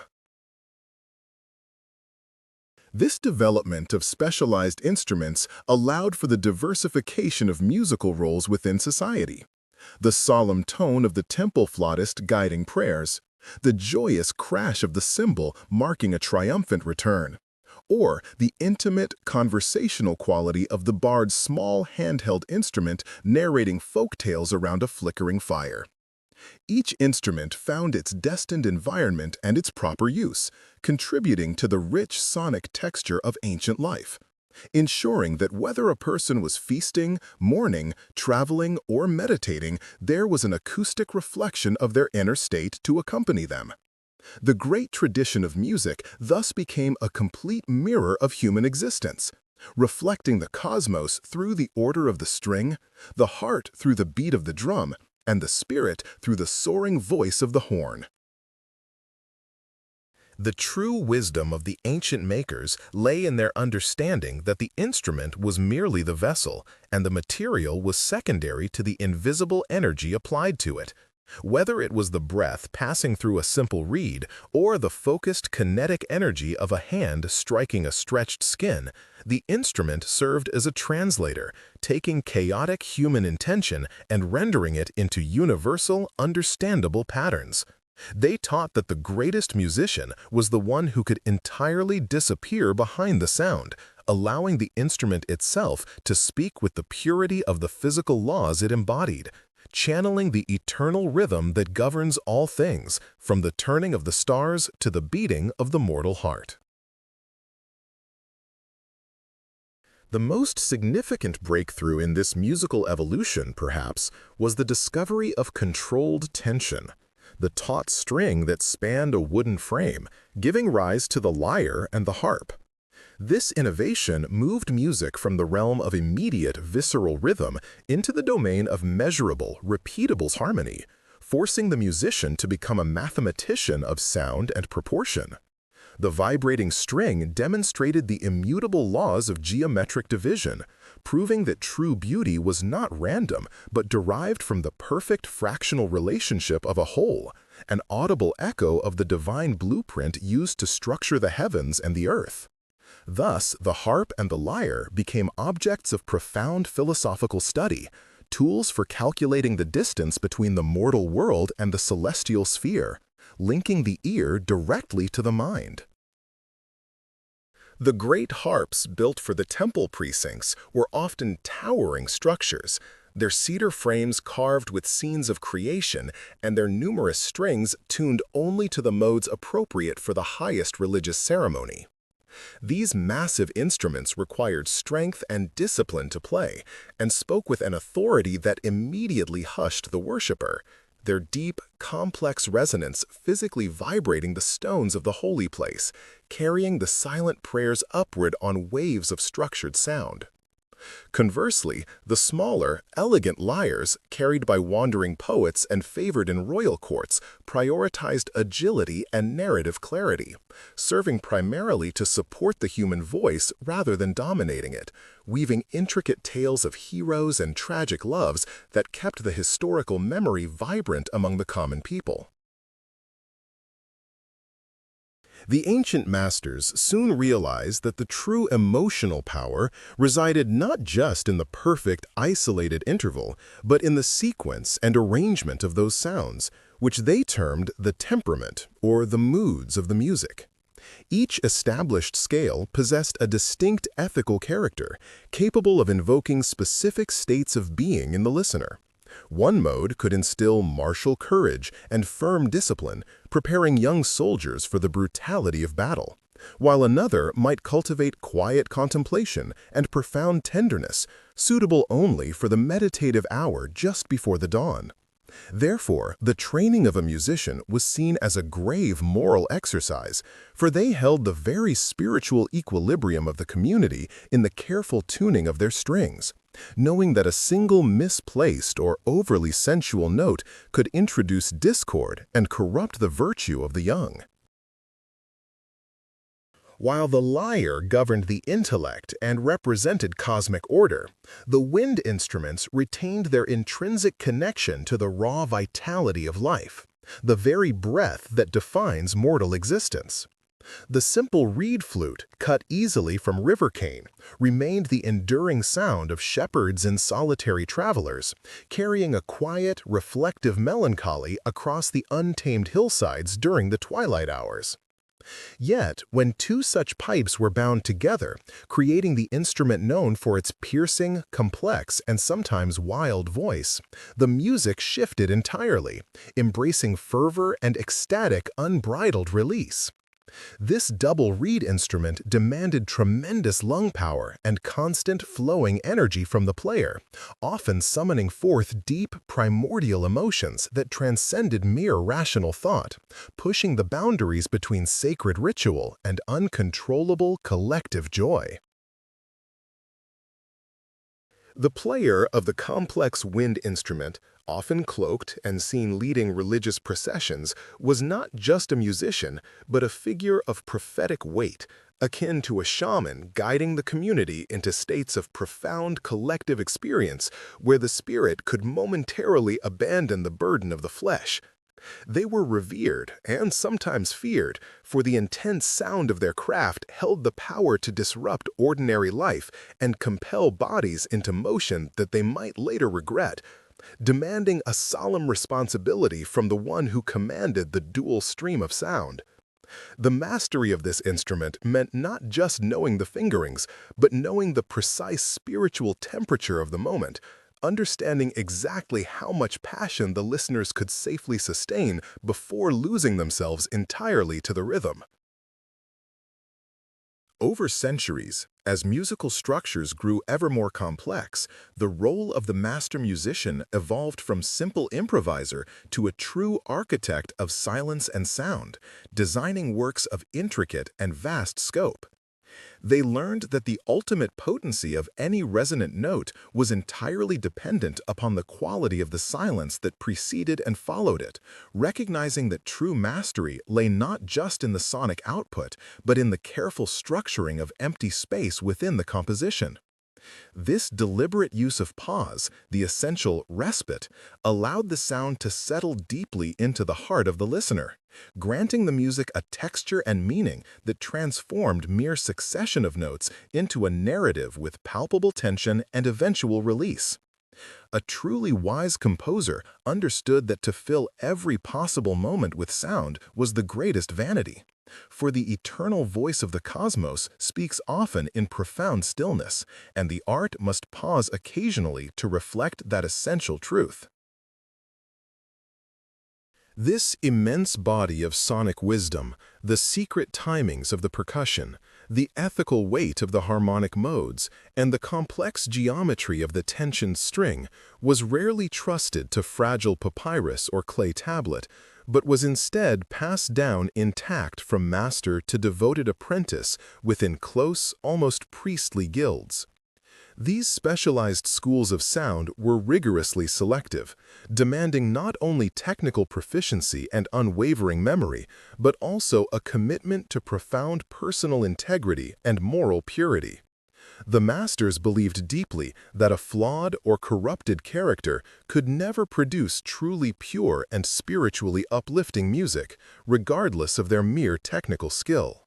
This development of specialized instruments allowed for the diversification of musical roles within society. The solemn tone of the temple flautist guiding prayers, the joyous crash of the cymbal marking a triumphant return, or the intimate, conversational quality of the bard's small handheld instrument narrating folk tales around a flickering fire. Each instrument found its destined environment and its proper use, contributing to the rich sonic texture of ancient life, ensuring that whether a person was feasting, mourning, traveling, or meditating, there was an acoustic reflection of their inner state to accompany them. The great tradition of music thus became a complete mirror of human existence, reflecting the cosmos through the order of the string, the heart through the beat of the drum, and the spirit through the soaring voice of the horn. The true wisdom of the ancient makers lay in their understanding that the instrument was merely the vessel, and the material was secondary to the invisible energy applied to it. Whether it was the breath passing through a simple reed or the focused kinetic energy of a hand striking a stretched skin, the instrument served as a translator, taking chaotic human intention and rendering it into universal, understandable patterns. They taught that the greatest musician was the one who could entirely disappear behind the sound, allowing the instrument itself to speak with the purity of the physical laws it embodied, channeling the eternal rhythm that governs all things, from the turning of the stars to the beating of the mortal heart. The most significant breakthrough in this musical evolution, perhaps, was the discovery of controlled tension, the taut string that spanned a wooden frame, giving rise to the lyre and the harp. This innovation moved music from the realm of immediate, visceral rhythm into the domain of measurable, repeatable harmony, forcing the musician to become a mathematician of sound and proportion. The vibrating string demonstrated the immutable laws of geometric division, proving that true beauty was not random, but derived from the perfect fractional relationship of a whole, an audible echo of the divine blueprint used to structure the heavens and the earth. Thus, the harp and the lyre became objects of profound philosophical study, tools for calculating the distance between the mortal world and the celestial sphere, linking the ear directly to the mind. The great harps built for the temple precincts were often towering structures, their cedar frames carved with scenes of creation and their numerous strings tuned only to the modes appropriate for the highest religious ceremony. These massive instruments required strength and discipline to play, and spoke with an authority that immediately hushed the worshiper, their deep, complex resonance physically vibrating the stones of the holy place, carrying the silent prayers upward on waves of structured sound. Conversely, the smaller, elegant lyres, carried by wandering poets and favored in royal courts, prioritized agility and narrative clarity, serving primarily to support the human voice rather than dominating it, weaving intricate tales of heroes and tragic loves that kept the historical memory vibrant among the common people. The ancient masters soon realized that the true emotional power resided not just in the perfect, isolated interval, but in the sequence and arrangement of those sounds, which they termed the temperament or the moods of the music. Each established scale possessed a distinct ethical character, capable of invoking specific states of being in the listener. One mode could instill martial courage and firm discipline, preparing young soldiers for the brutality of battle, while another might cultivate quiet contemplation and profound tenderness, suitable only for the meditative hour just before the dawn. Therefore, the training of a musician was seen as a grave moral exercise, for they held the very spiritual equilibrium of the community in the careful tuning of their strings, knowing that a single misplaced or overly sensual note could introduce discord and corrupt the virtue of the young. While the lyre governed the intellect and represented cosmic order, the wind instruments retained their intrinsic connection to the raw vitality of life, the very breath that defines mortal existence. The simple reed flute, cut easily from river cane, remained the enduring sound of shepherds and solitary travelers, carrying a quiet, reflective melancholy across the untamed hillsides during the twilight hours. Yet, when two such pipes were bound together, creating the instrument known for its piercing, complex, and sometimes wild voice, the music shifted entirely, embracing fervor and ecstatic, unbridled release. This double reed instrument demanded tremendous lung power and constant flowing energy from the player, often summoning forth deep, primordial emotions that transcended mere rational thought, pushing the boundaries between sacred ritual and uncontrollable collective joy. The player of the complex wind instrument, often cloaked and seen leading religious processions, was not just a musician, but a figure of prophetic weight, akin to a shaman guiding the community into states of profound collective experience where the spirit could momentarily abandon the burden of the flesh. They were revered and sometimes feared, for the intense sound of their craft held the power to disrupt ordinary life and compel bodies into motion that they might later regret, demanding a solemn responsibility from the one who commanded the dual stream of sound. The mastery of this instrument meant not just knowing the fingerings, but knowing the precise spiritual temperature of the moment, understanding exactly how much passion the listeners could safely sustain before losing themselves entirely to the rhythm. Over centuries, as musical structures grew ever more complex, the role of the master musician evolved from simple improviser to a true architect of silence and sound, designing works of intricate and vast scope. They learned that the ultimate potency of any resonant note was entirely dependent upon the quality of the silence that preceded and followed it, recognizing that true mastery lay not just in the sonic output, but in the careful structuring of empty space within the composition. This deliberate use of pause, the essential respite, allowed the sound to settle deeply into the heart of the listener, granting the music a texture and meaning that transformed mere succession of notes into a narrative with palpable tension and eventual release. A truly wise composer understood that to fill every possible moment with sound was the greatest vanity. For the eternal voice of the cosmos speaks often in profound stillness, and the art must pause occasionally to reflect that essential truth. This immense body of sonic wisdom, the secret timings of the percussion, the ethical weight of the harmonic modes, and the complex geometry of the tensioned string was rarely trusted to fragile papyrus or clay tablet, but was instead passed down intact from master to devoted apprentice within close, almost priestly guilds. These specialized schools of sound were rigorously selective, demanding not only technical proficiency and unwavering memory, but also a commitment to profound personal integrity and moral purity. The masters believed deeply that a flawed or corrupted character could never produce truly pure and spiritually uplifting music, regardless of their mere technical skill.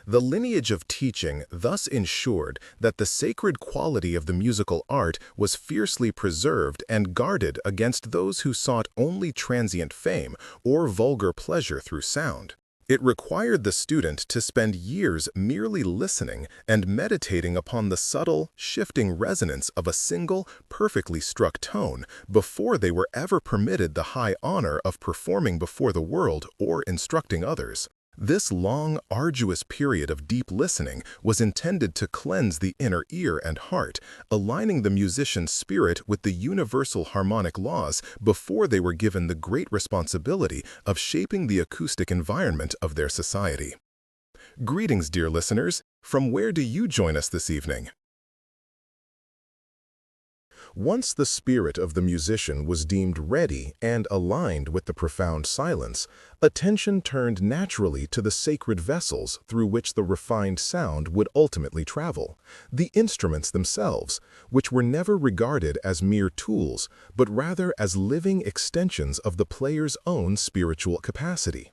The lineage of teaching thus ensured that the sacred quality of the musical art was fiercely preserved and guarded against those who sought only transient fame or vulgar pleasure through sound. It required the student to spend years merely listening and meditating upon the subtle, shifting resonance of a single, perfectly struck tone before they were ever permitted the high honor of performing before the world or instructing others. This long, arduous period of deep listening was intended to cleanse the inner ear and heart, aligning the musician's spirit with the universal harmonic laws before they were given the great responsibility of shaping the acoustic environment of their society. Greetings, dear listeners. From where do you join us this evening? Once the spirit of the musician was deemed ready and aligned with the profound silence, attention turned naturally to the sacred vessels through which the refined sound would ultimately travel, the instruments themselves, which were never regarded as mere tools, but rather as living extensions of the player's own spiritual capacity.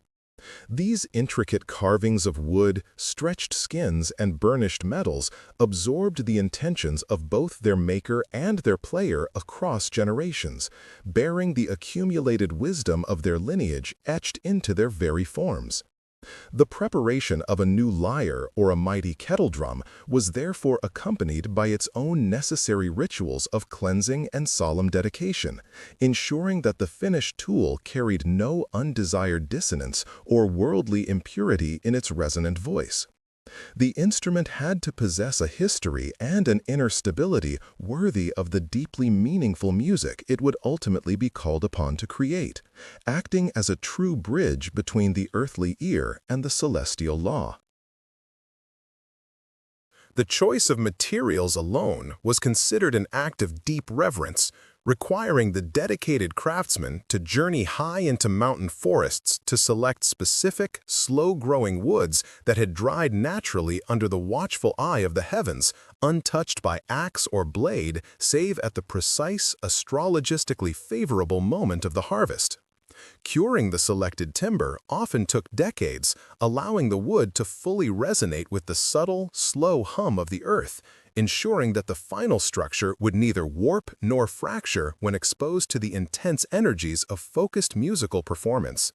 These intricate carvings of wood, stretched skins, and burnished metals absorbed the intentions of both their maker and their player across generations, bearing the accumulated wisdom of their lineage etched into their very forms. The preparation of a new lyre or a mighty kettle drum was therefore accompanied by its own necessary rituals of cleansing and solemn dedication, ensuring that the finished tool carried no undesired dissonance or worldly impurity in its resonant voice. The instrument had to possess a history and an inner stability worthy of the deeply meaningful music it would ultimately be called upon to create, acting as a true bridge between the earthly ear and the celestial law. The choice of materials alone was considered an act of deep reverence, requiring the dedicated craftsman to journey high into mountain forests to select specific, slow-growing woods that had dried naturally under the watchful eye of the heavens, untouched by axe or blade, save at the precise, astrologistically favorable moment of the harvest. Curing the selected timber often took decades, allowing the wood to fully resonate with the subtle, slow hum of the earth, ensuring that the final structure would neither warp nor fracture when exposed to the intense energies of focused musical performance.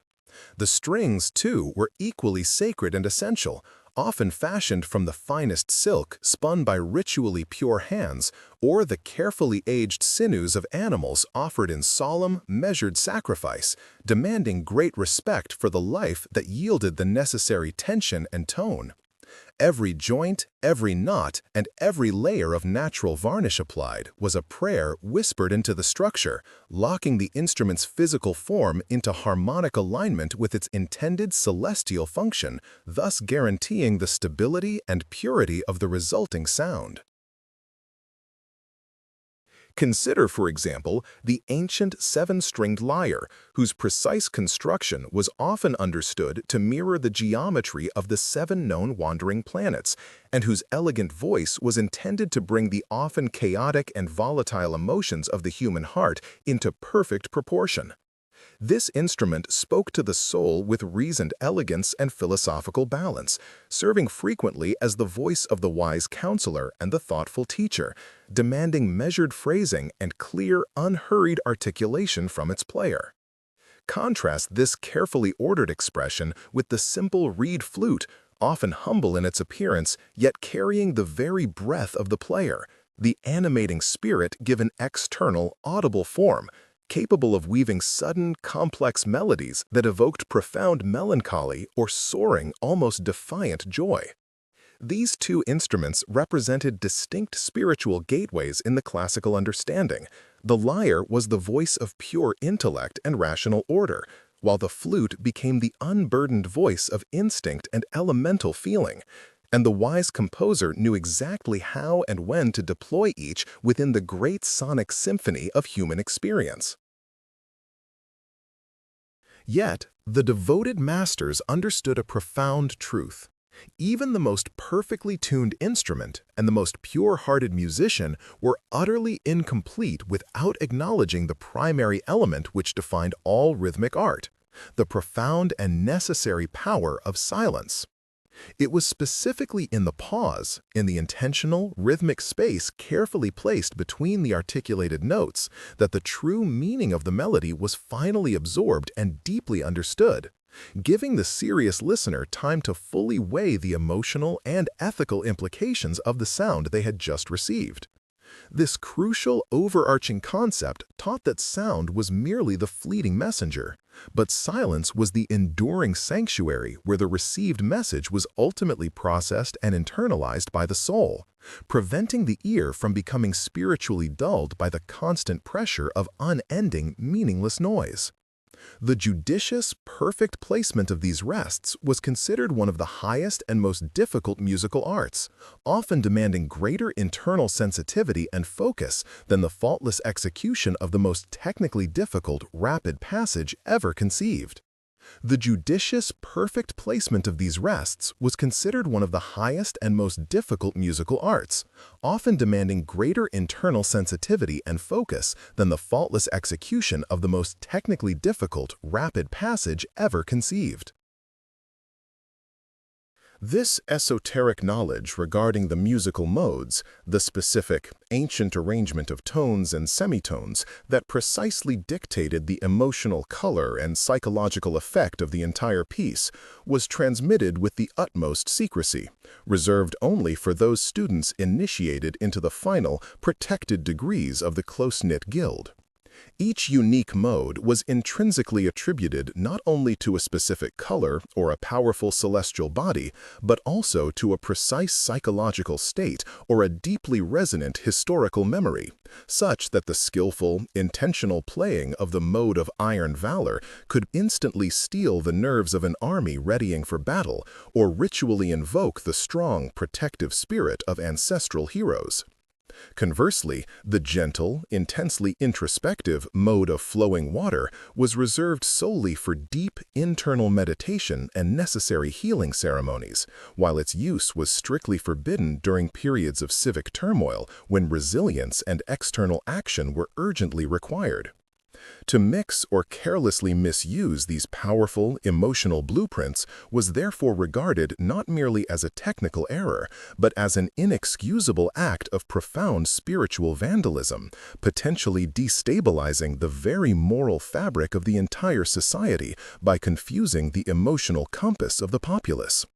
The strings, too, were equally sacred and essential, often fashioned from the finest silk spun by ritually pure hands, or the carefully aged sinews of animals offered in solemn, measured sacrifice, demanding great respect for the life that yielded the necessary tension and tone. Every joint, every knot, and every layer of natural varnish applied was a prayer whispered into the structure, locking the instrument's physical form into harmonic alignment with its intended celestial function, thus guaranteeing the stability and purity of the resulting sound. Consider, for example, the ancient seven-stringed lyre, whose precise construction was often understood to mirror the geometry of the seven known wandering planets, and whose elegant voice was intended to bring the often chaotic and volatile emotions of the human heart into perfect proportion. This instrument spoke to the soul with reasoned elegance and philosophical balance, serving frequently as the voice of the wise counselor and the thoughtful teacher, demanding measured phrasing and clear, unhurried articulation from its player. Contrast this carefully ordered expression with the simple reed flute, often humble in its appearance, yet carrying the very breath of the player, the animating spirit given external, audible form, capable of weaving sudden, complex melodies that evoked profound melancholy or soaring, almost defiant joy. These two instruments represented distinct spiritual gateways in the classical understanding. The lyre was the voice of pure intellect and rational order, while the flute became the unburdened voice of instinct and elemental feeling. And the wise composer knew exactly how and when to deploy each within the great sonic symphony of human experience. Yet, the devoted masters understood a profound truth. Even the most perfectly tuned instrument and the most pure-hearted musician were utterly incomplete without acknowledging the primary element which defined all rhythmic art, the profound and necessary power of silence. It was specifically in the pause, in the intentional, rhythmic space carefully placed between the articulated notes, that the true meaning of the melody was finally absorbed and deeply understood, giving the serious listener time to fully weigh the emotional and ethical implications of the sound they had just received. This crucial, overarching concept taught that sound was merely the fleeting messenger, but silence was the enduring sanctuary where the received message was ultimately processed and internalized by the soul, preventing the ear from becoming spiritually dulled by the constant pressure of unending, meaningless noise. The judicious, perfect placement of these rests was considered one of the highest and most difficult musical arts, often demanding greater internal sensitivity and focus than the faultless execution of the most technically difficult rapid passage ever conceived. The judicious, perfect placement of these rests was considered one of the highest and most difficult musical arts, often demanding greater internal sensitivity and focus than the faultless execution of the most technically difficult rapid passage ever conceived. This esoteric knowledge regarding the musical modes, the specific, ancient arrangement of tones and semitones that precisely dictated the emotional color and psychological effect of the entire piece, was transmitted with the utmost secrecy, reserved only for those students initiated into the final, protected degrees of the close-knit guild. Each unique mode was intrinsically attributed not only to a specific color or a powerful celestial body, but also to a precise psychological state or a deeply resonant historical memory, such that the skillful, intentional playing of the mode of iron valor could instantly steel the nerves of an army readying for battle or ritually invoke the strong, protective spirit of ancestral heroes. Conversely, the gentle, intensely introspective mode of flowing water was reserved solely for deep, internal meditation and necessary healing ceremonies, while its use was strictly forbidden during periods of civic turmoil when resilience and external action were urgently required. To mix or carelessly misuse these powerful, emotional blueprints was therefore regarded not merely as a technical error, but as an inexcusable act of profound spiritual vandalism, potentially destabilizing the very moral fabric of the entire society by confusing the emotional compass of the populace.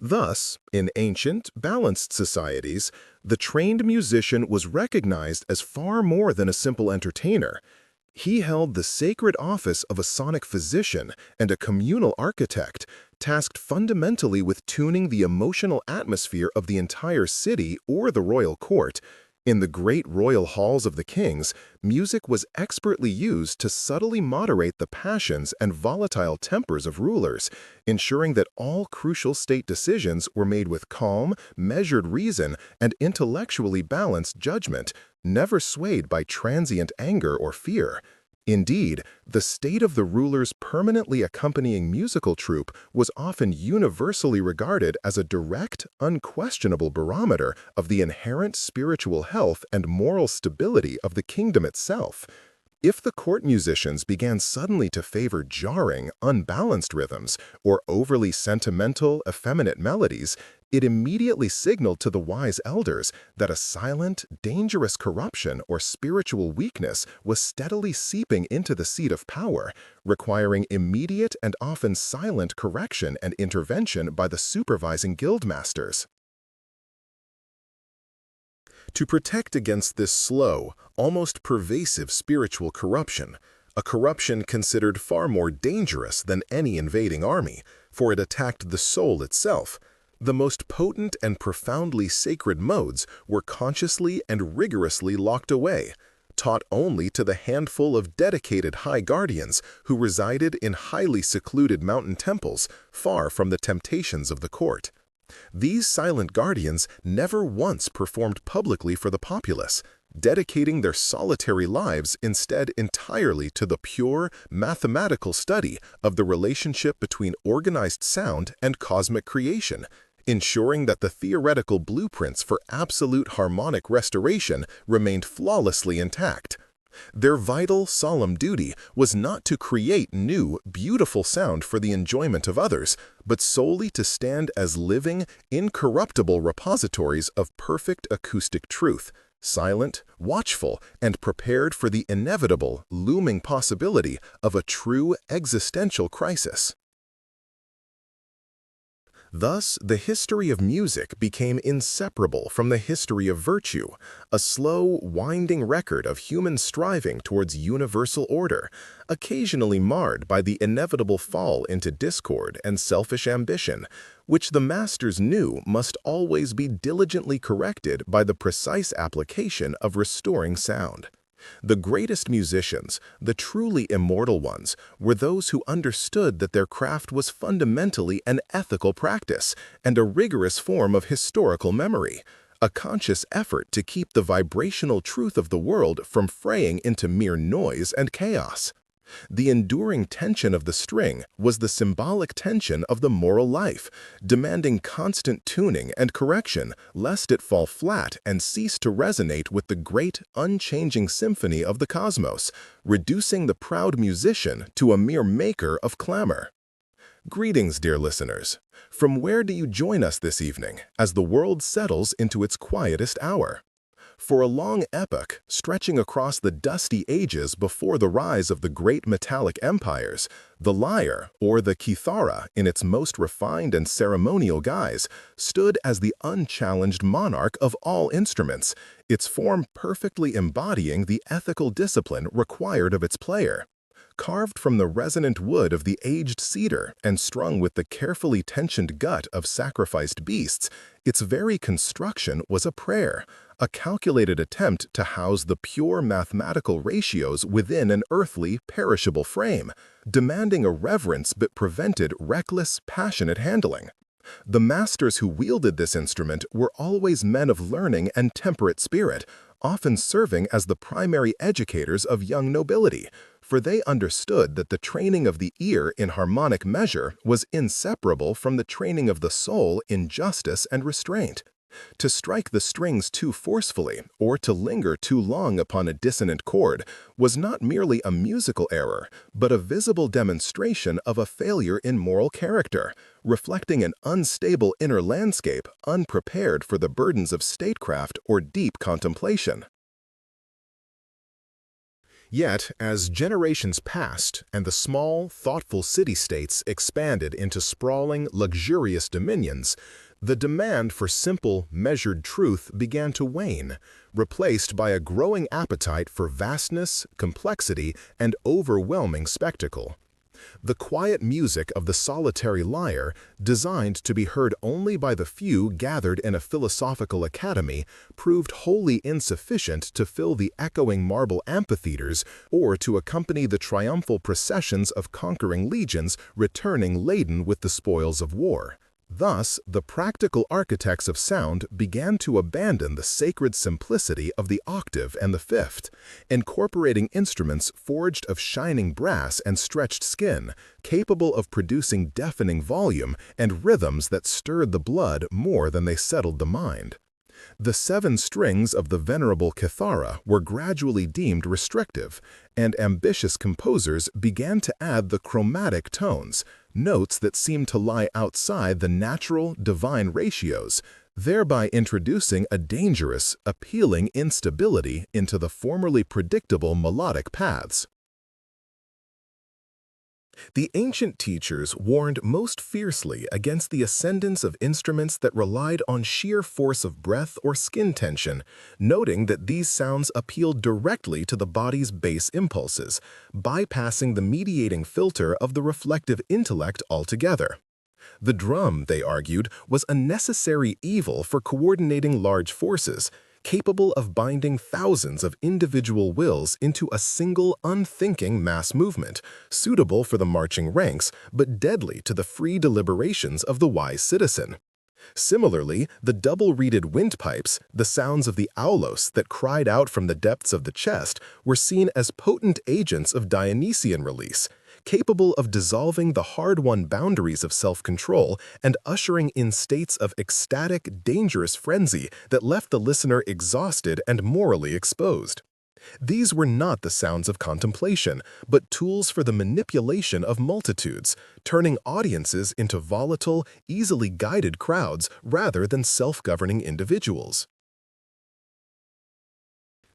Thus, in ancient, balanced societies, the trained musician was recognized as far more than a simple entertainer. He held the sacred office of a sonic physician and a communal architect, tasked fundamentally with tuning the emotional atmosphere of the entire city or the royal court. In the great royal halls of the kings, music was expertly used to subtly moderate the passions and volatile tempers of rulers, ensuring that all crucial state decisions were made with calm, measured reason and intellectually balanced judgment, never swayed by transient anger or fear. Indeed, the state of the ruler's permanently accompanying musical troupe was often universally regarded as a direct, unquestionable barometer of the inherent spiritual health and moral stability of the kingdom itself. If the court musicians began suddenly to favor jarring, unbalanced rhythms or overly sentimental, effeminate melodies, it immediately signaled to the wise elders that a silent, dangerous corruption or spiritual weakness was steadily seeping into the seat of power, requiring immediate and often silent correction and intervention by the supervising guildmasters. To protect against this slow, almost pervasive spiritual corruption, a corruption considered far more dangerous than any invading army, for it attacked the soul itself, the most potent and profoundly sacred modes were consciously and rigorously locked away, taught only to the handful of dedicated high guardians who resided in highly secluded mountain temples far from the temptations of the court. These silent guardians never once performed publicly for the populace, dedicating their solitary lives instead entirely to the pure, mathematical study of the relationship between organized sound and cosmic creation, ensuring that the theoretical blueprints for absolute harmonic restoration remained flawlessly intact. Their vital, solemn duty was not to create new, beautiful sound for the enjoyment of others, but solely to stand as living, incorruptible repositories of perfect acoustic truth, silent, watchful, and prepared for the inevitable, looming possibility of a true existential crisis. Thus, the history of music became inseparable from the history of virtue, a slow, winding record of human striving towards universal order, occasionally marred by the inevitable fall into discord and selfish ambition, which the masters knew must always be diligently corrected by the precise application of restoring sound. The greatest musicians, the truly immortal ones, were those who understood that their craft was fundamentally an ethical practice and a rigorous form of historical memory, a conscious effort to keep the vibrational truth of the world from fraying into mere noise and chaos. The enduring tension of the string was the symbolic tension of the moral life, demanding constant tuning and correction lest it fall flat and cease to resonate with the great, unchanging symphony of the cosmos, reducing the proud musician to a mere maker of clamor. Greetings, dear listeners. From where do you join us this evening as the world settles into its quietest hour? For a long epoch, stretching across the dusty ages before the rise of the great metallic empires, the lyre, or the kithara in its most refined and ceremonial guise, stood as the unchallenged monarch of all instruments, its form perfectly embodying the ethical discipline required of its player. Carved from the resonant wood of the aged cedar and strung with the carefully tensioned gut of sacrificed beasts, its very construction was a prayer, a calculated attempt to house the pure mathematical ratios within an earthly, perishable frame, demanding a reverence but prevented reckless, passionate handling. The masters who wielded this instrument were always men of learning and temperate spirit, often serving as the primary educators of young nobility, for they understood that the training of the ear in harmonic measure was inseparable from the training of the soul in justice and restraint. To strike the strings too forcefully or to linger too long upon a dissonant chord was not merely a musical error, but a visible demonstration of a failure in moral character, reflecting an unstable inner landscape unprepared for the burdens of statecraft or deep contemplation. Yet, as generations passed and the small, thoughtful city-states expanded into sprawling, luxurious dominions, the demand for simple, measured truth began to wane, replaced by a growing appetite for vastness, complexity, and overwhelming spectacle. The quiet music of the solitary lyre, designed to be heard only by the few gathered in a philosophical academy, proved wholly insufficient to fill the echoing marble amphitheaters or to accompany the triumphal processions of conquering legions returning laden with the spoils of war. Thus, the practical architects of sound began to abandon the sacred simplicity of the octave and the fifth, incorporating instruments forged of shining brass and stretched skin, capable of producing deafening volume and rhythms that stirred the blood more than they settled the mind. The 7 strings of the venerable kithara were gradually deemed restrictive, and ambitious composers began to add the chromatic tones, notes that seemed to lie outside the natural, divine ratios, thereby introducing a dangerous, appealing instability into the formerly predictable melodic paths. The ancient teachers warned most fiercely against the ascendance of instruments that relied on sheer force of breath or skin tension, noting that these sounds appealed directly to the body's base impulses, bypassing the mediating filter of the reflective intellect altogether. The drum, they argued, was a necessary evil for coordinating large forces, capable of binding thousands of individual wills into a single unthinking mass movement, suitable for the marching ranks but deadly to the free deliberations of the wise citizen. Similarly, the double-reeded windpipes, the sounds of the aulos that cried out from the depths of the chest, were seen as potent agents of Dionysian release, capable of dissolving the hard-won boundaries of self-control and ushering in states of ecstatic, dangerous frenzy that left the listener exhausted and morally exposed. These were not the sounds of contemplation, but tools for the manipulation of multitudes, turning audiences into volatile, easily guided crowds rather than self-governing individuals.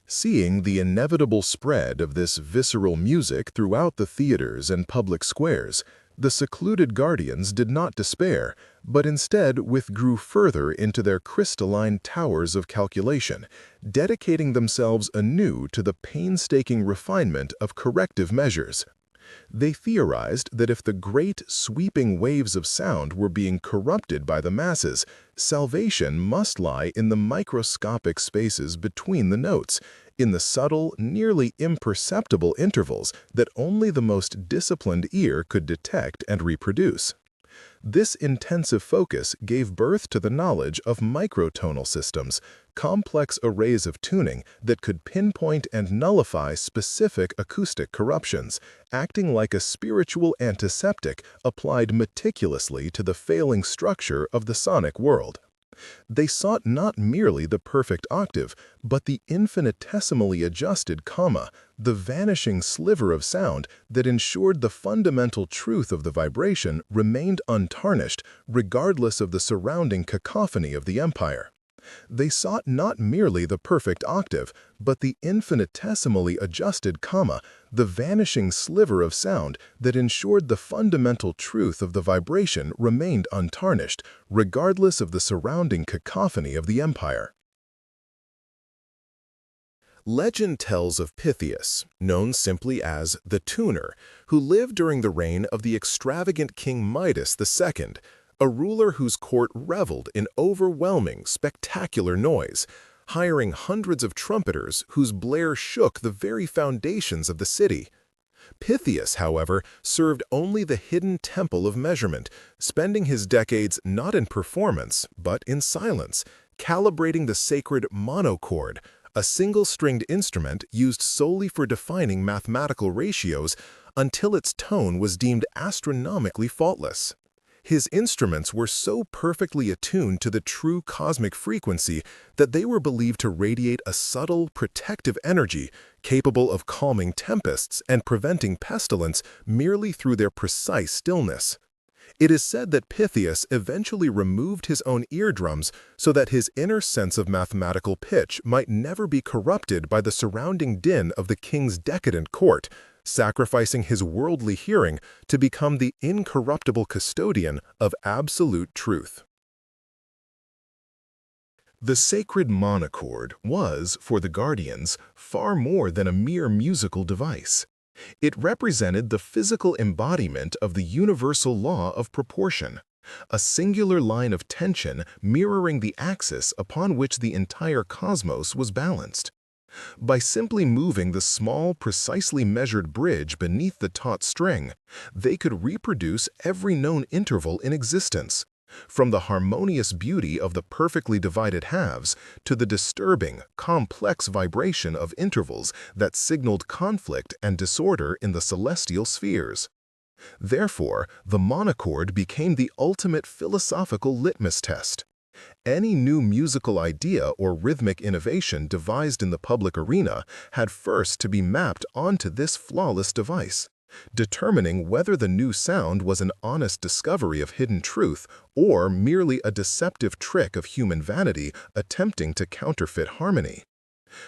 Seeing the inevitable spread of this visceral music throughout the theaters and public squares, the secluded guardians did not despair, but instead withdrew further into their crystalline towers of calculation, dedicating themselves anew to the painstaking refinement of corrective measures. They theorized that if the great, sweeping waves of sound were being corrupted by the masses, salvation must lie in the microscopic spaces between the notes, in the subtle, nearly imperceptible intervals that only the most disciplined ear could detect and reproduce. This intensive focus gave birth to the knowledge of microtonal systems, complex arrays of tuning that could pinpoint and nullify specific acoustic corruptions, acting like a spiritual antiseptic applied meticulously to the failing structure of the sonic world. They sought not merely the perfect octave, but the infinitesimally adjusted comma, the vanishing sliver of sound that ensured the fundamental truth of the vibration remained untarnished regardless of the surrounding cacophony of the empire. They sought not merely the perfect octave, but the infinitesimally adjusted comma, the vanishing sliver of sound that ensured the fundamental truth of the vibration remained untarnished, regardless of the surrounding cacophony of the empire. Legend tells of Pythias, known simply as the Tuner, who lived during the reign of the extravagant King Midas II, a ruler whose court reveled in overwhelming, spectacular noise, hiring hundreds of trumpeters whose blare shook the very foundations of the city. Pythias, however, served only the hidden temple of measurement, spending his decades not in performance, but in silence, calibrating the sacred monochord, a single-stringed instrument used solely for defining mathematical ratios, until its tone was deemed astronomically faultless. His instruments were so perfectly attuned to the true cosmic frequency that they were believed to radiate a subtle, protective energy capable of calming tempests and preventing pestilence merely through their precise stillness. It is said that Pythias eventually removed his own eardrums so that his inner sense of mathematical pitch might never be corrupted by the surrounding din of the king's decadent court, sacrificing his worldly hearing to become the incorruptible custodian of absolute truth. The sacred monochord was, for the Guardians, far more than a mere musical device. It represented the physical embodiment of the universal law of proportion, a singular line of tension mirroring the axis upon which the entire cosmos was balanced. By simply moving the small, precisely measured bridge beneath the taut string, they could reproduce every known interval in existence, from the harmonious beauty of the perfectly divided halves to the disturbing, complex vibration of intervals that signaled conflict and disorder in the celestial spheres. Therefore, the monochord became the ultimate philosophical litmus test. Any new musical idea or rhythmic innovation devised in the public arena had first to be mapped onto this flawless device, determining whether the new sound was an honest discovery of hidden truth or merely a deceptive trick of human vanity attempting to counterfeit harmony.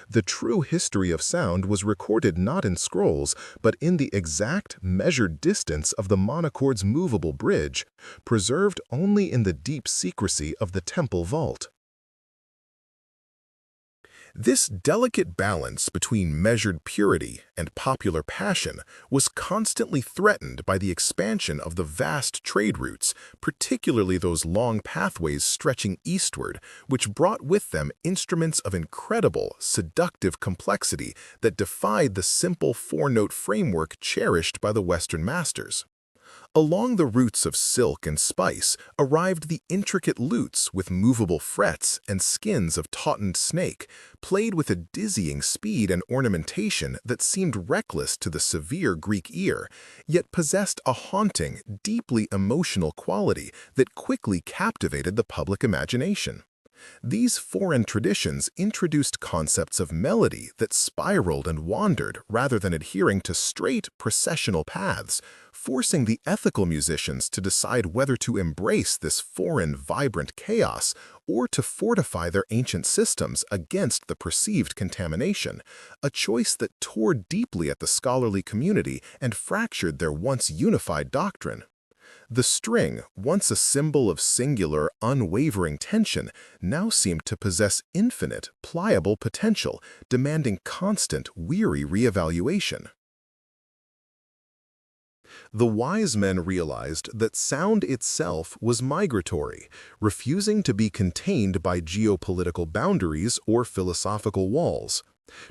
The true history of sound was recorded not in scrolls, but in the exact, measured distance of the monochord's movable bridge, preserved only in the deep secrecy of the temple vault. This delicate balance between measured purity and popular passion was constantly threatened by the expansion of the vast trade routes, particularly those long pathways stretching eastward, which brought with them instruments of incredible, seductive complexity that defied the simple four-note framework cherished by the Western masters. Along the routes of silk and spice arrived the intricate lutes with movable frets and skins of tautened snake, played with a dizzying speed and ornamentation that seemed reckless to the severe Greek ear, yet possessed a haunting, deeply emotional quality that quickly captivated the public imagination. These foreign traditions introduced concepts of melody that spiraled and wandered rather than adhering to straight, processional paths, forcing the ethical musicians to decide whether to embrace this foreign, vibrant chaos or to fortify their ancient systems against the perceived contamination, a choice that tore deeply at the scholarly community and fractured their once unified doctrine. The string, once a symbol of singular, unwavering tension, now seemed to possess infinite, pliable potential, demanding constant, weary reevaluation. The wise men realized that sound itself was migratory, refusing to be contained by geopolitical boundaries or philosophical walls,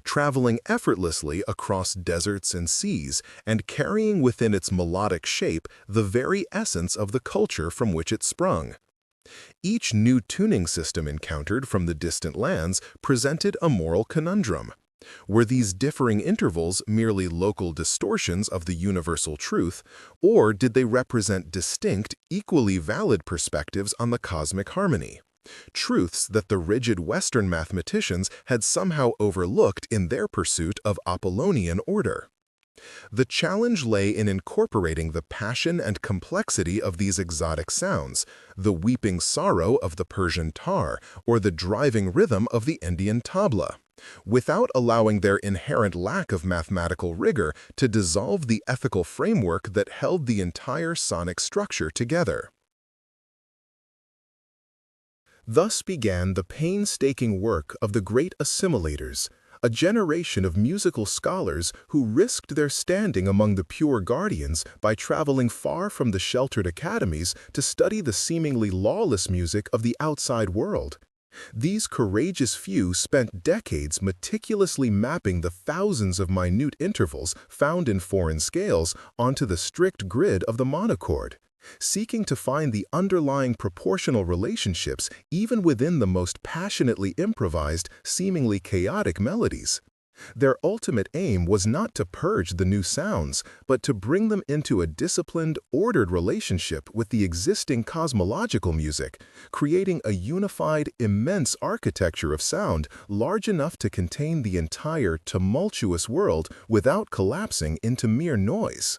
traveling effortlessly across deserts and seas and carrying within its melodic shape the very essence of the culture from which it sprung. Each new tuning system encountered from the distant lands presented a moral conundrum. Were these differing intervals merely local distortions of the universal truth, or did they represent distinct, equally valid perspectives on the cosmic harmony? Truths that the rigid Western mathematicians had somehow overlooked in their pursuit of Apollonian order. The challenge lay in incorporating the passion and complexity of these exotic sounds, the weeping sorrow of the Persian tar or the driving rhythm of the Indian tabla, without allowing their inherent lack of mathematical rigor to dissolve the ethical framework that held the entire sonic structure together. Thus began the painstaking work of the great assimilators, a generation of musical scholars who risked their standing among the pure guardians by traveling far from the sheltered academies to study the seemingly lawless music of the outside world. These courageous few spent decades meticulously mapping the thousands of minute intervals found in foreign scales onto the strict grid of the monochord, seeking to find the underlying proportional relationships even within the most passionately improvised, seemingly chaotic melodies. Their ultimate aim was not to purge the new sounds, but to bring them into a disciplined, ordered relationship with the existing cosmological music, creating a unified, immense architecture of sound large enough to contain the entire tumultuous world without collapsing into mere noise.